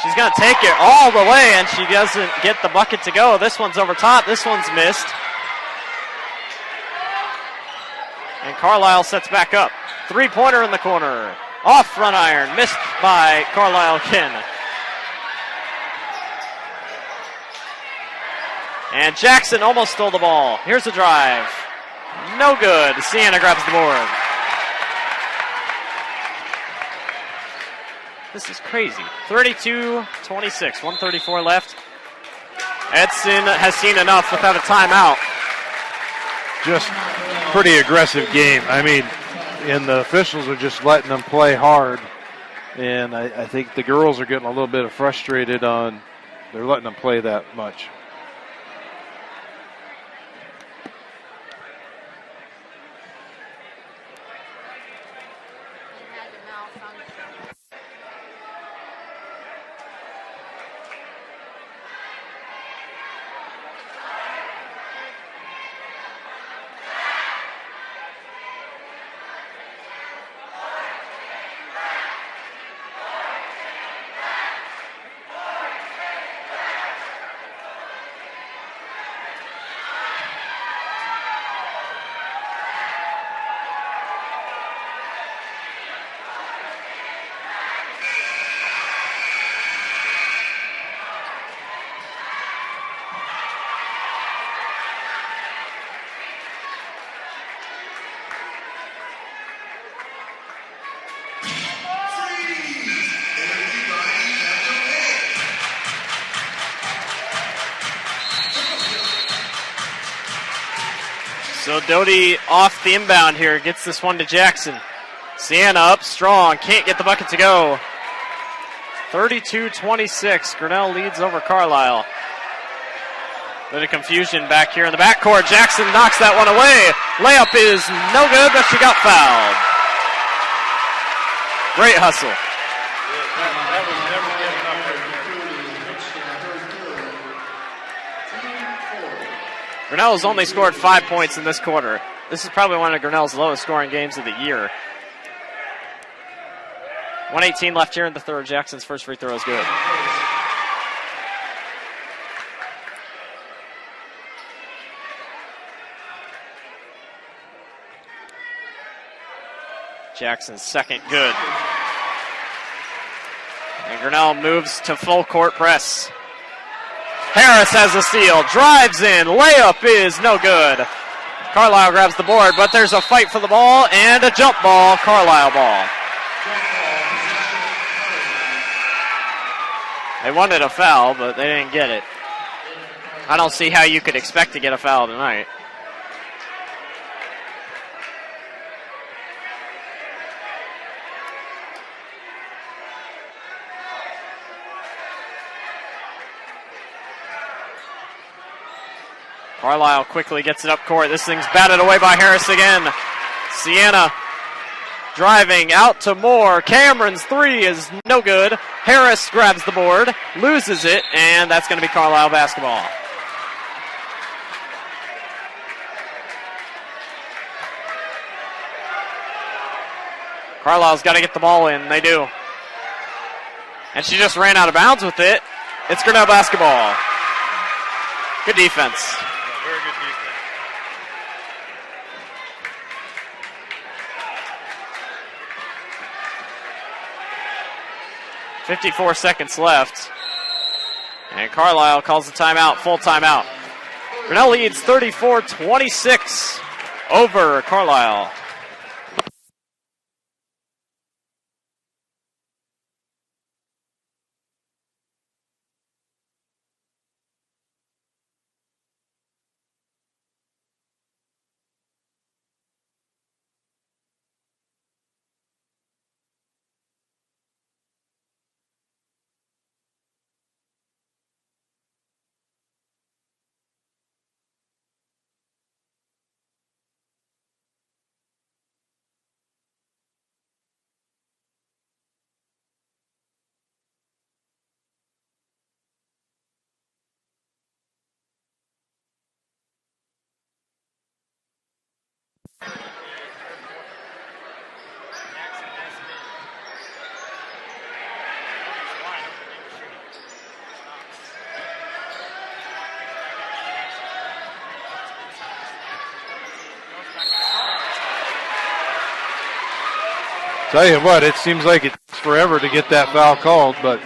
She's going to take it all the way, and she doesn't get the bucket to go. This one's over top. This one's missed. And Carlisle sets back up. Three-pointer in the corner. Off front iron. Missed by Carlisle Ken. And Jackson almost stole the ball. Here's the drive. No good. Sienna grabs the board. This is crazy. 32-26. 1:34 left. Edson has seen enough without a timeout. just pretty aggressive game. I mean, and the officials are just letting them play hard. And I think the girls are getting a little bit frustrated on they're letting them play that much. So Doty off the inbound here, gets this one to Jackson. Sienna up strong, can't get the bucket to go. 32-26, Grinnell leads over Carlisle. Bit of confusion back here in the backcourt. Jackson knocks that one away. Layup is no good, but she got fouled. Great hustle. Grinnell has only scored 5 points in this quarter. This is probably one of Grinnell's lowest scoring games of the year. 1:18 left here in the third. Jackson's first free throw is good. Jackson's second good. And Grinnell moves to full court press. Harris has a steal, drives in, layup is no good. Carlisle grabs the board, but there's a fight for the ball and a jump ball, Carlisle ball. They wanted a foul, but they didn't get it. I don't see how you could expect to get a foul tonight. Carlisle quickly gets it up court. This thing's batted away by Harris again. Sienna Driving out to Moore. Cameron's three is no good. Harris grabs the board, loses it, and that's going to be Carlisle basketball. Carlisle's got to get the ball in. They do. And she just ran out of bounds with it. It's Grinnell basketball. Good defense. Yeah, very good defense. 54 seconds left. And Carlisle calls the timeout, full timeout. Grinnell leads 34-26 over Carlisle. Tell you what, it seems like it's forever to get that foul called, but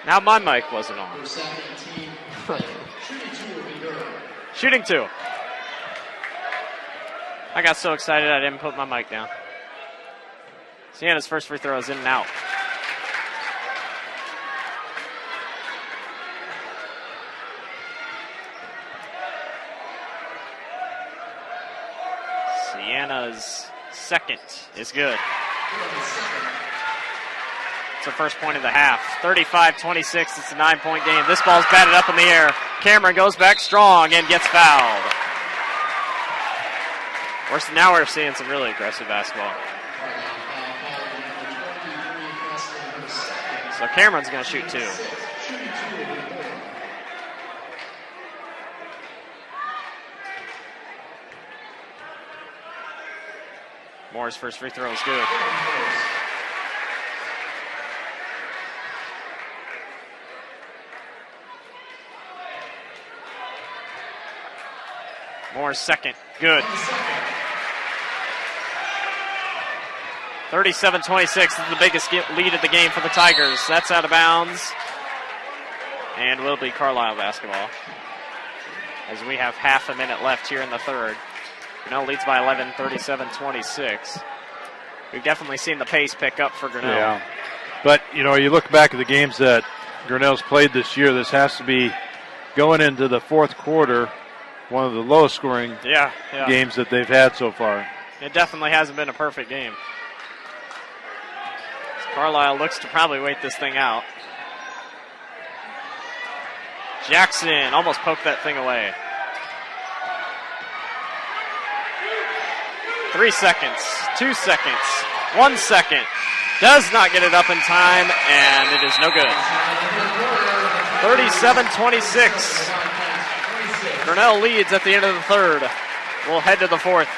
Now my mic wasn't on. Shooting two. I got so excited I didn't put my mic down. Sienna's first free throw is in and out. Sienna's second is good. It's her first point of the half. 35-26, it's a 9-point game. This ball's batted up in the air. Cameron goes back strong and gets fouled. Now we're seeing some really aggressive basketball. So Cameron's going to shoot two. Moore's first free throw is good. Moore's second, good. 37-26 is the biggest lead of the game for the Tigers. That's out of bounds. And will be Carlisle basketball. As we have half a minute left here in the third. Grinnell leads by 11, 37-26. We've definitely seen the pace pick up for Grinnell. yeah. But, you know, you look back at the games that Grinnell's played this year, this has to be going into the fourth quarter, one of the lowest scoring games that they've had so far. It definitely hasn't been a perfect game. Carlisle looks to probably wait this thing out. Jackson almost poked that thing away. 3 seconds, 2 seconds, 1 second. Does not get it up in time, and it is no good. 37-26. Grinnell leads at the end of the third. We'll head to the fourth.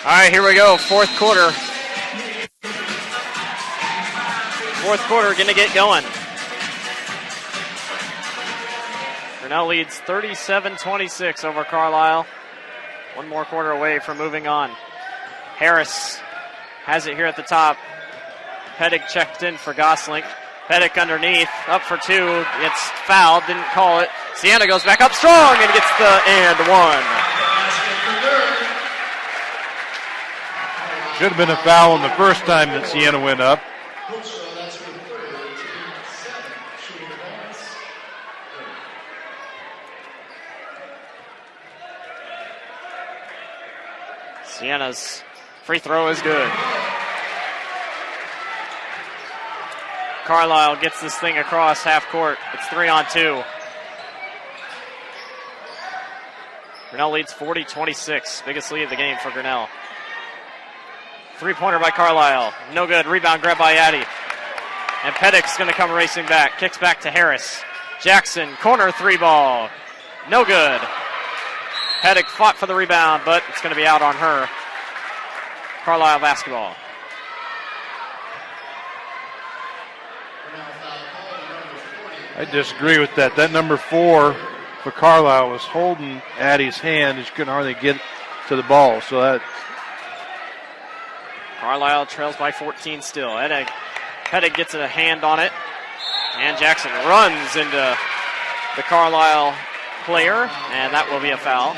All right, here we go. Fourth quarter. Fourth quarter going to get going. Grinnell leads 37-26 over Carlisle. One more quarter away from moving on. Harris has it here at the top. Pettig checked in for Gosling. Pettig underneath, up for two. It's fouled, didn't call it. Sienna goes back up strong and gets the and one. Should have been a foul on the first time that Sienna went up. Sienna's free throw is good. Carlisle gets this thing across half court. It's 3-on-2. Grinnell leads 40-26. Biggest lead of the game for Grinnell. Three-pointer by Carlisle. No good. Rebound grab by Addy. And Pettig's going to come racing back. Kicks back to Harris. Jackson, corner three ball. No good. Pettig fought for the rebound, but it's going to be out on her. Carlisle basketball. I disagree with that. That number 4 for Carlisle was holding Addie's hand. She couldn't hardly get to the ball. So that Carlisle trails by 14 still. Pettig gets a hand on it. And Jackson runs into the Carlisle player, and that will be a foul.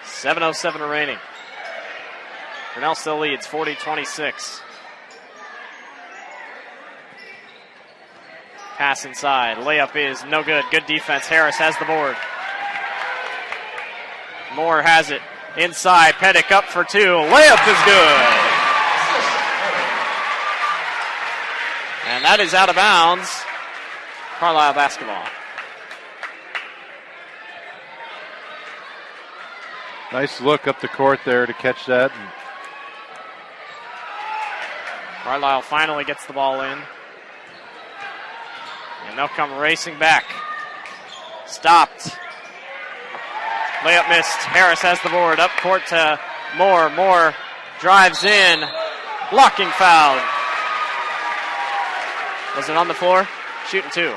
.707 remaining. Grinnell still leads 40-26. Pass inside. Layup is no good. Good defense. Harris has the board. Moore has it. Inside. Pettig up for two. Layup is good. And that is out of bounds. Carlisle basketball. nice look up the court there to catch that. And Carlisle finally gets the ball in. And they'll come racing back. Stopped. Layup missed. Harris has the board. Up court to Moore. Moore drives in. Blocking foul. Was it on the floor? Shooting two.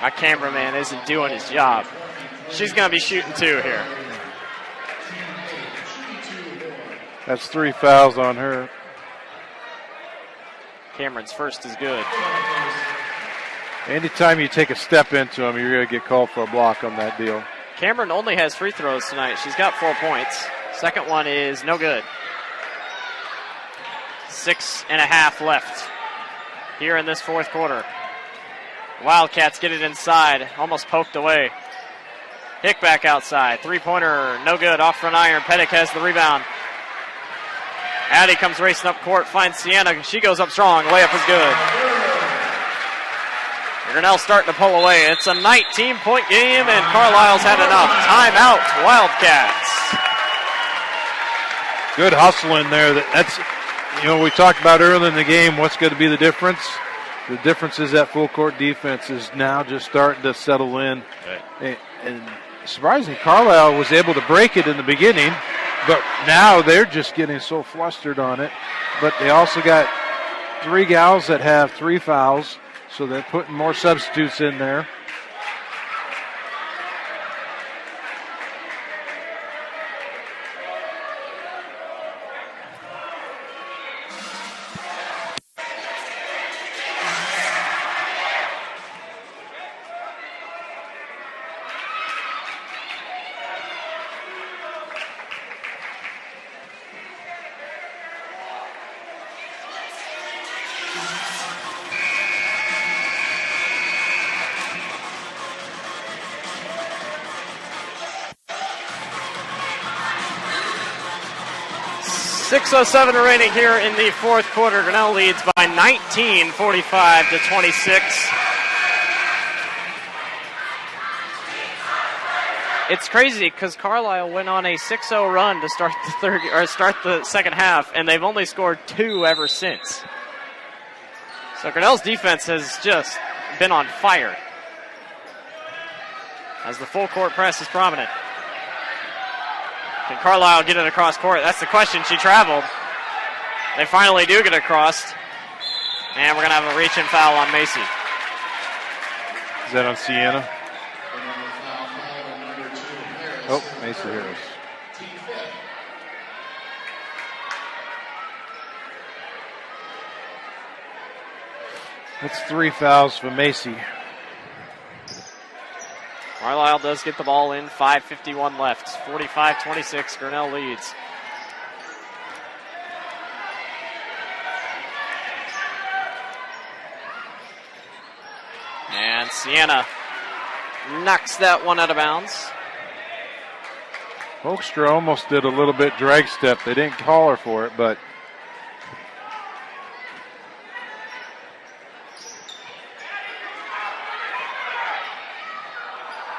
My cameraman isn't doing his job. She's going to be shooting two here. That's 3 fouls on her. Cameron's first is good. Anytime you take a step into them, you're going to get called for a block on that deal. Cameron only has free throws tonight. She's got 4 points. Second one is no good. 6.5 left here in this fourth quarter. Wildcats get it inside. Almost poked away. Hick back outside. Three-pointer, no good. Off front iron. Pettig has the rebound. Addy comes racing up court, finds Sienna. She goes up strong. Layup is good. Grinnell starting to pull away. It's a 19-point game, and Carlisle's had enough. Timeout, Wildcats. Good hustle in there. That's, we talked about early in the game what's going to be the difference. The difference is that full court defense is now just starting to settle in. Right. And surprisingly, Carlisle was able to break it in the beginning, but now they're just getting so flustered on it. But they also got 3 gals that have 3 fouls, so they're putting more substitutes in there. .607 remaining here in the fourth quarter. Grinnell leads by 19, 45-26. It's crazy because Carlisle went on a 6-0 run to start the second half, and they've only scored 2 ever since. So Grinnell's defense has just been on fire as the full court press is prominent. Can Carlisle get it across court? That's the question. She traveled. They finally do get across. And we're going to have a reach-in foul on Macy. Is that on Sienna? Oh, Macy Harris. That's 3 fouls for Macy. Carlisle does get the ball in. 5:51 left. 45-26. Grinnell leads. And Sienna knocks that one out of bounds. Hoekstra almost did a little bit drag step. They didn't call her for it, but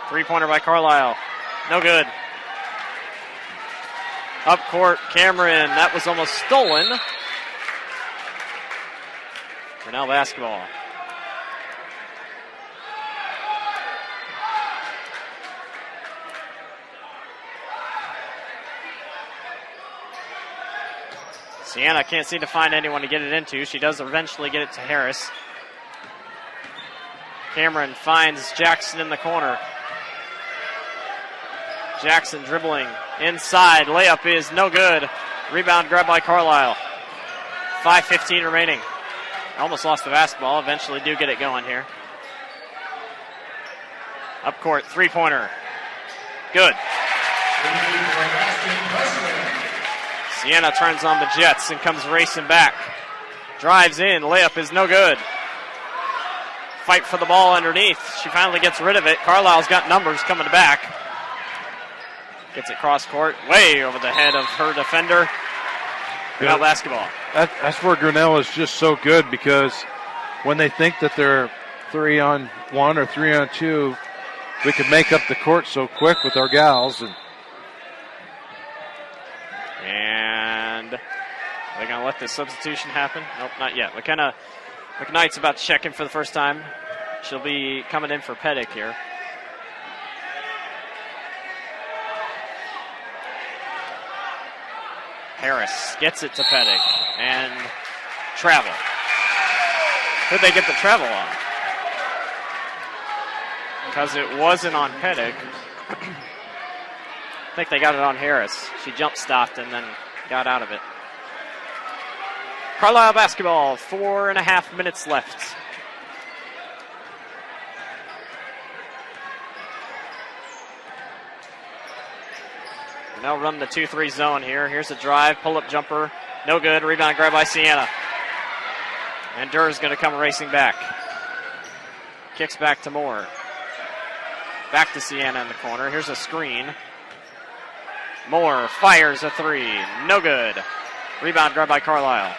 three-pointer by Carlisle. No good. Up court, Cameron. That was almost stolen. Grinnell basketball. Sienna can't seem to find anyone to get it into. She does eventually get it to Harris. Cameron finds Jackson in the corner. Jackson dribbling inside. Layup is no good. Rebound grabbed by Carlisle. 5:15 remaining. Almost lost the basketball. Eventually do get it going here. Up court, three-pointer. Good. Sienna turns on the Jets and comes racing back. Drives in. Layup is no good. Fight for the ball underneath. She finally gets rid of it. Carlisle's got numbers coming back. Gets it cross court, way over the head of her defender. Grinnell basketball. That's where Grinnell is just so good, because when they think that they're 3-on-1 or 3-on-2, we can make up the court so quick with our gals. And are they going to let this substitution happen? Nope, not yet. McKnight's about to check in for the first time. She'll be coming in for Pettick here. Harris gets it to Pettick and travel. Could they get the travel on? Because it wasn't on Pettick. I think they got it on Harris. She jump stopped and then got out of it. Carlisle basketball, 4.5 minutes left. Now run the 2-3 zone here. Here's a drive, pull-up jumper. No good. Rebound grab by Sienna. And Durr's going to come racing back. Kicks back to Moore. Back to Sienna in the corner. Here's a screen. Moore fires a three. No good. Rebound grab by Carlisle.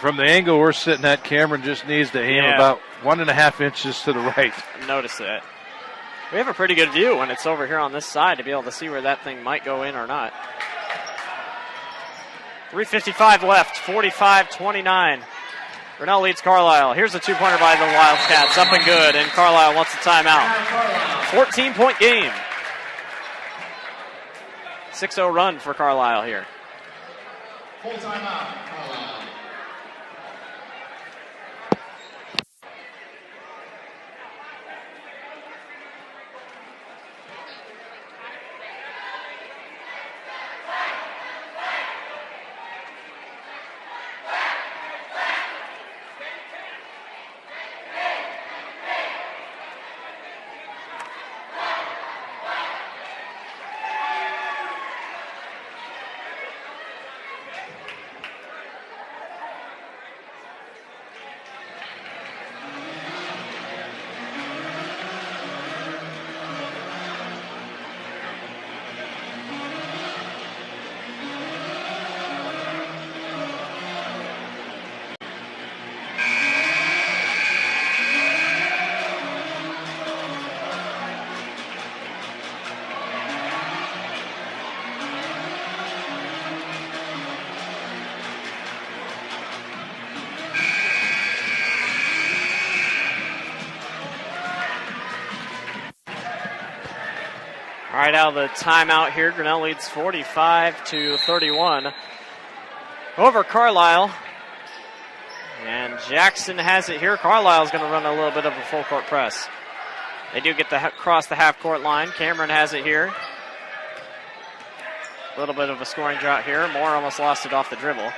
From the angle we're sitting at, Cameron just needs to aim about 1.5 inches to the right. Notice that. We have a pretty good view when it's over here on this side to be able to see where that thing might go in or not. 3:55 left, 45-29. Grinnell leads Carlisle. Here's a two-pointer by the Wildcats, up and good, and Carlisle wants a timeout. 14-point game. 6-0 run for Carlisle here. Full timeout, Carlisle. All right, out of the timeout here, Grinnell leads 45-31 over Carlisle. And Jackson has it here. Carlisle's going to run a little bit of a full court press. They do get across the half court line. Cameron has it here. A little bit of a scoring drought here. Moore almost lost it off the dribble.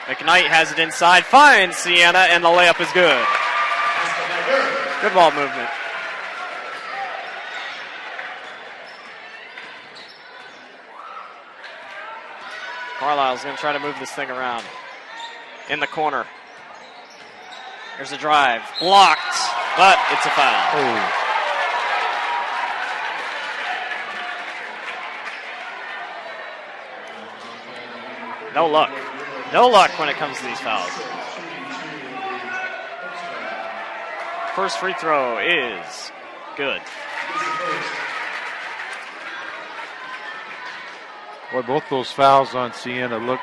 McKnight has it inside, finds Sienna, and the layup is good. Good ball movement. Carlisle's going to try to move this thing around. In the corner. There's a drive. Blocked, but it's a foul. Oh. No luck. No luck when it comes to these fouls. First free throw is good. Boy, both those fouls on Sienna look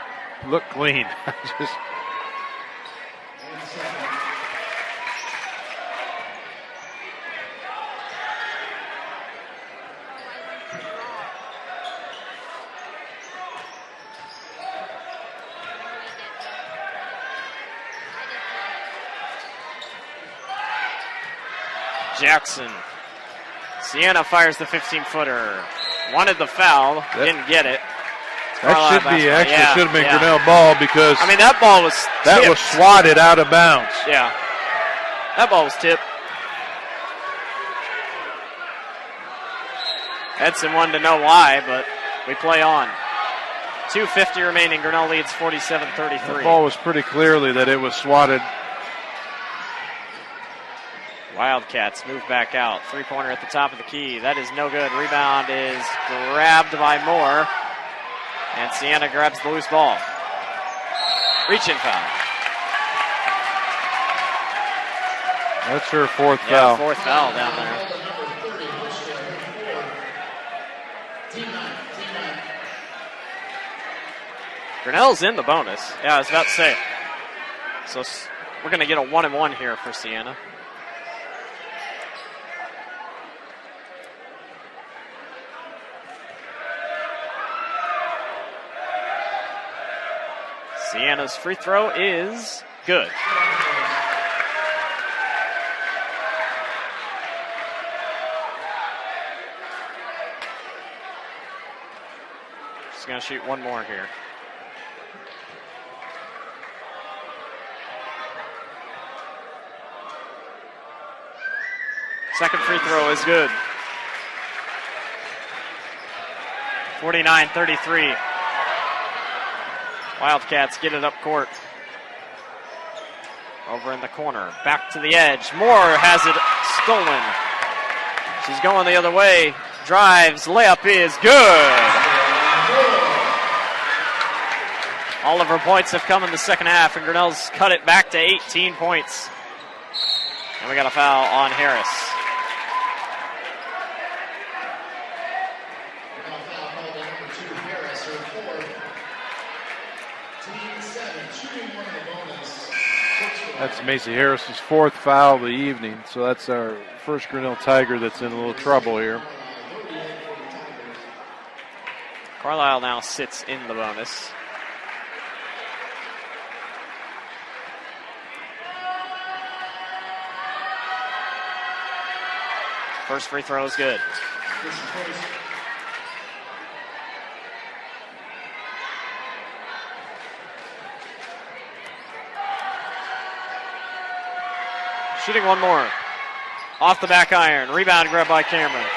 clean. Just Jackson. Sienna fires the 15-footer. Wanted the foul, didn't get it. that should have been yeah. Grinnell ball because I mean, that ball was that tipped. was swatted out of bounds. Yeah. That ball was tipped. Edson wanted to know why, but we play on. 2:50 remaining. Grinnell leads 47-33. The ball was pretty clearly that it was swatted. Wildcats move back out. Three-pointer at the top of the key. That is no good. Rebound is grabbed by Moore. And Sienna grabs the loose ball. Reach-in foul. That's her fourth foul. Fourth foul down there. Grinnell's in the bonus. Yeah, I was about to say. So we're going to get a 1-and-1 here for Sienna. Sienna's free throw is good. She's going to shoot one more here. Second free throw is good. 49-33. Wildcats get it up court. Over in the corner. Back to the edge. Moore has it stolen. She's going the other way. Drives. Layup is good. All of her points have come in the second half, and Grinnell's cut it back to 18 points. And we got a foul on Harris. That's Macy Harris's fourth foul of the evening, so that's our first Grinnell Tiger that's in a little trouble here. Carlisle now sits in the bonus. First free throw is good. Shooting one more. Off the back iron. Rebound grabbed by Cameron.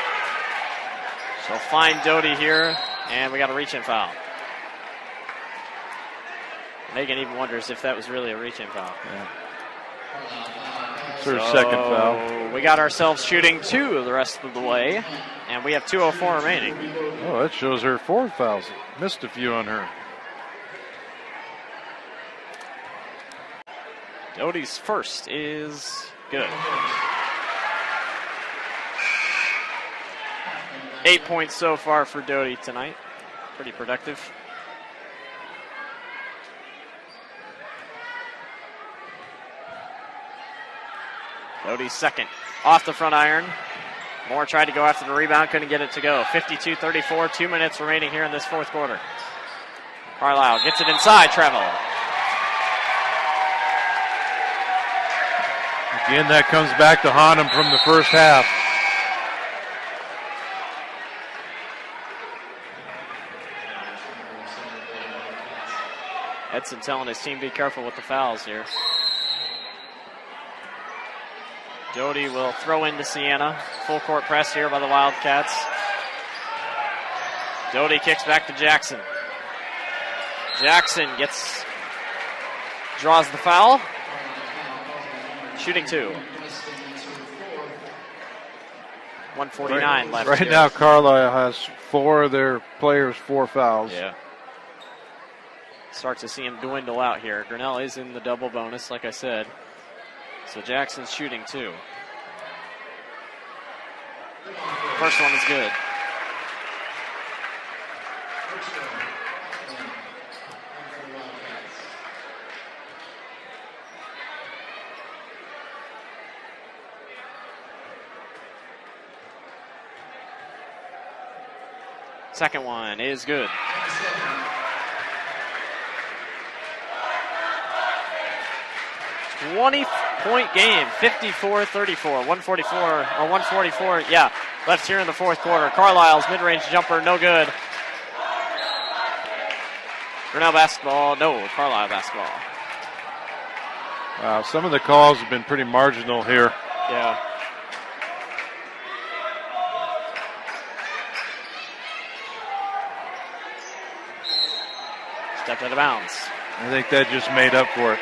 So find Doty here, and we got a reach-in foul. Megan even wonders if that was really a reach-in foul. Yeah. It's her second foul. We got ourselves shooting two the rest of the way, and we have 2:04 remaining. Oh, that shows her four fouls. Missed a few on her. Doty's first is good. 8 points so far for Doty tonight. Pretty productive. Doty's second. Off the front iron. Moore tried to go after the rebound, couldn't get it to go. 52-34, 2 minutes remaining here in this fourth quarter. Carlisle gets it inside, Trevel. Again, that comes back to haunt him from the first half. Edson telling his team be careful with the fouls here. Doty will throw into Sienna. Full court press here by the Wildcats. Doty kicks back to Jackson. Jackson draws the foul. Shooting 2. 1:49 left. Right here. now, Carlisle has 4 of their players 4 fouls. Yeah. Start to see him dwindle out here. Grinnell is in the double bonus, like I said. So Jackson's shooting 2. First one is good. Second one is good. .20-point game, 54-34, 144, yeah, left here in the fourth quarter. Carlisle's mid-range jumper, no good. Grinnell basketball, no, Carlisle basketball. Wow, some of the calls have been pretty marginal here. Yeah. Stepped out of bounds. I think that just made up for it.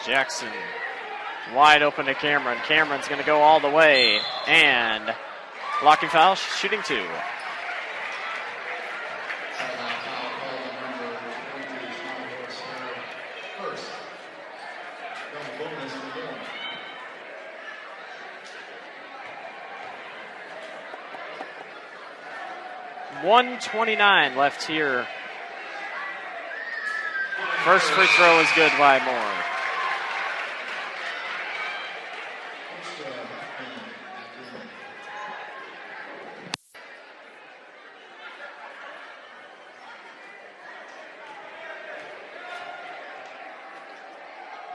Jackson wide open to Cameron. Cameron's going to go all the way. And blocking foul, shooting 2. .129 left here. First free throw is good by Moore.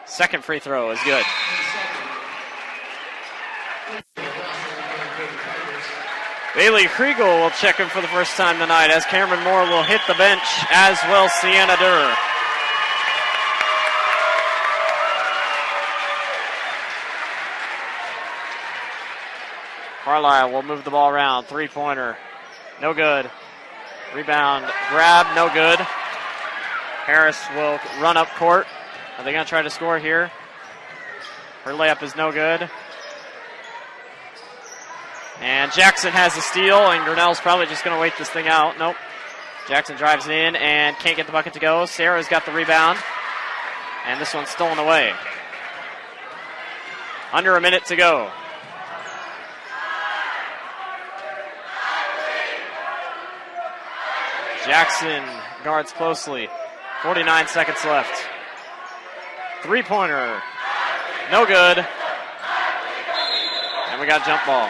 Second free throw is good. Bailey Kriegel will check him for the first time tonight as Cameron Moore will hit the bench, as will Sienna Durr. Carlisle will move the ball around. Three-pointer, no good. Rebound, grab, no good. Harris will run up court. Are they going to try to score here? Her layup is no good. And Jackson has a steal, and Grinnell's probably just going to wait this thing out. Nope. Jackson drives in and can't get the bucket to go. Sarah's got the rebound, and this one's stolen away. Under a minute to go. Jackson guards closely. 49 seconds left. Three-pointer, no good. And we got jump ball.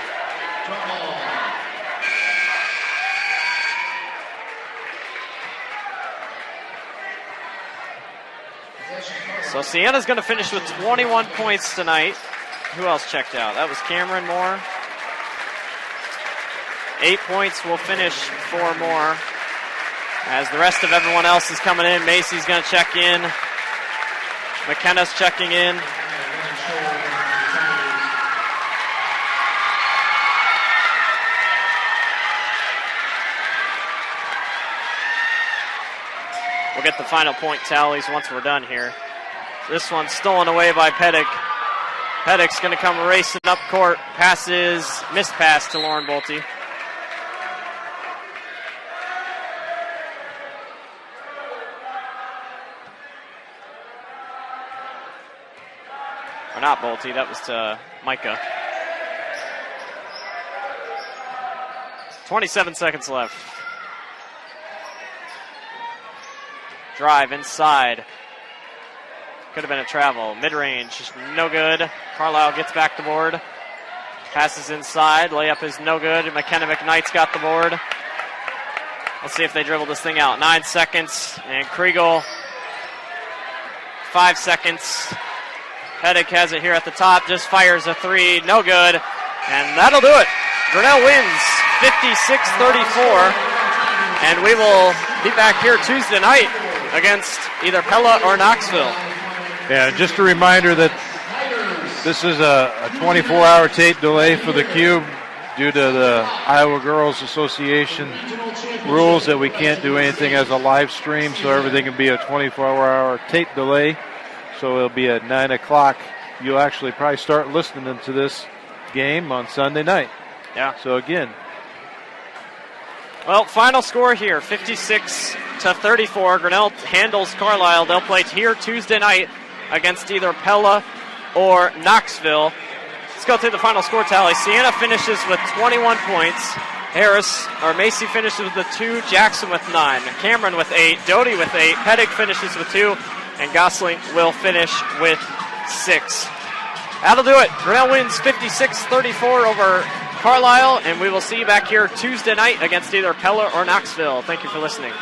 So Sienna's going to finish with 21 points tonight. Who else checked out? That was Cameron Moore. 8 points will finish 4 more. As the rest of everyone else is coming in, Macy's going to check in. McKenna's checking in. We'll get the final point tallies once we're done here. This one's stolen away by Pettick. Pettick's going to come racing up court. Missed pass to Lauren Bolte. Or not Bolte, that was to Micah. 27 seconds left. Drive inside. Could have been a travel. Mid-range, no good. Carlisle gets back the board. Passes inside. Layup is no good. McKenna McKnight's got the board. Let's see if they dribble this thing out. 9 seconds. And Kriegel, 5 seconds. Pedig has it here at the top. Just fires a three. No good. And that'll do it. Grinnell wins 56-34. And we will be back here Tuesday night against either Pella or Knoxville. Yeah, just a reminder that this is a 24-hour tape delay for the Cube due to the Iowa Girls Association rules that we can't do anything as a live stream, so everything can be a 24-hour tape delay. So it'll be at 9 o'clock. You'll actually probably start listening to this game on Sunday night. Yeah. So again. Well, final score here, 56-34. Grinnell handles Carlisle. They'll play here Tuesday night against either Pella or Knoxville. Let's go through the final score tally. Siena finishes with 21 points. Macy finishes with 2. Jackson with 9. Cameron with 8. Doty with 8. Pedig finishes with 2. And Gosling will finish with 6. That'll do it. Grinnell wins 56-34 over Carlisle, and we will see you back here Tuesday night against either Pella or Knoxville. Thank you for listening.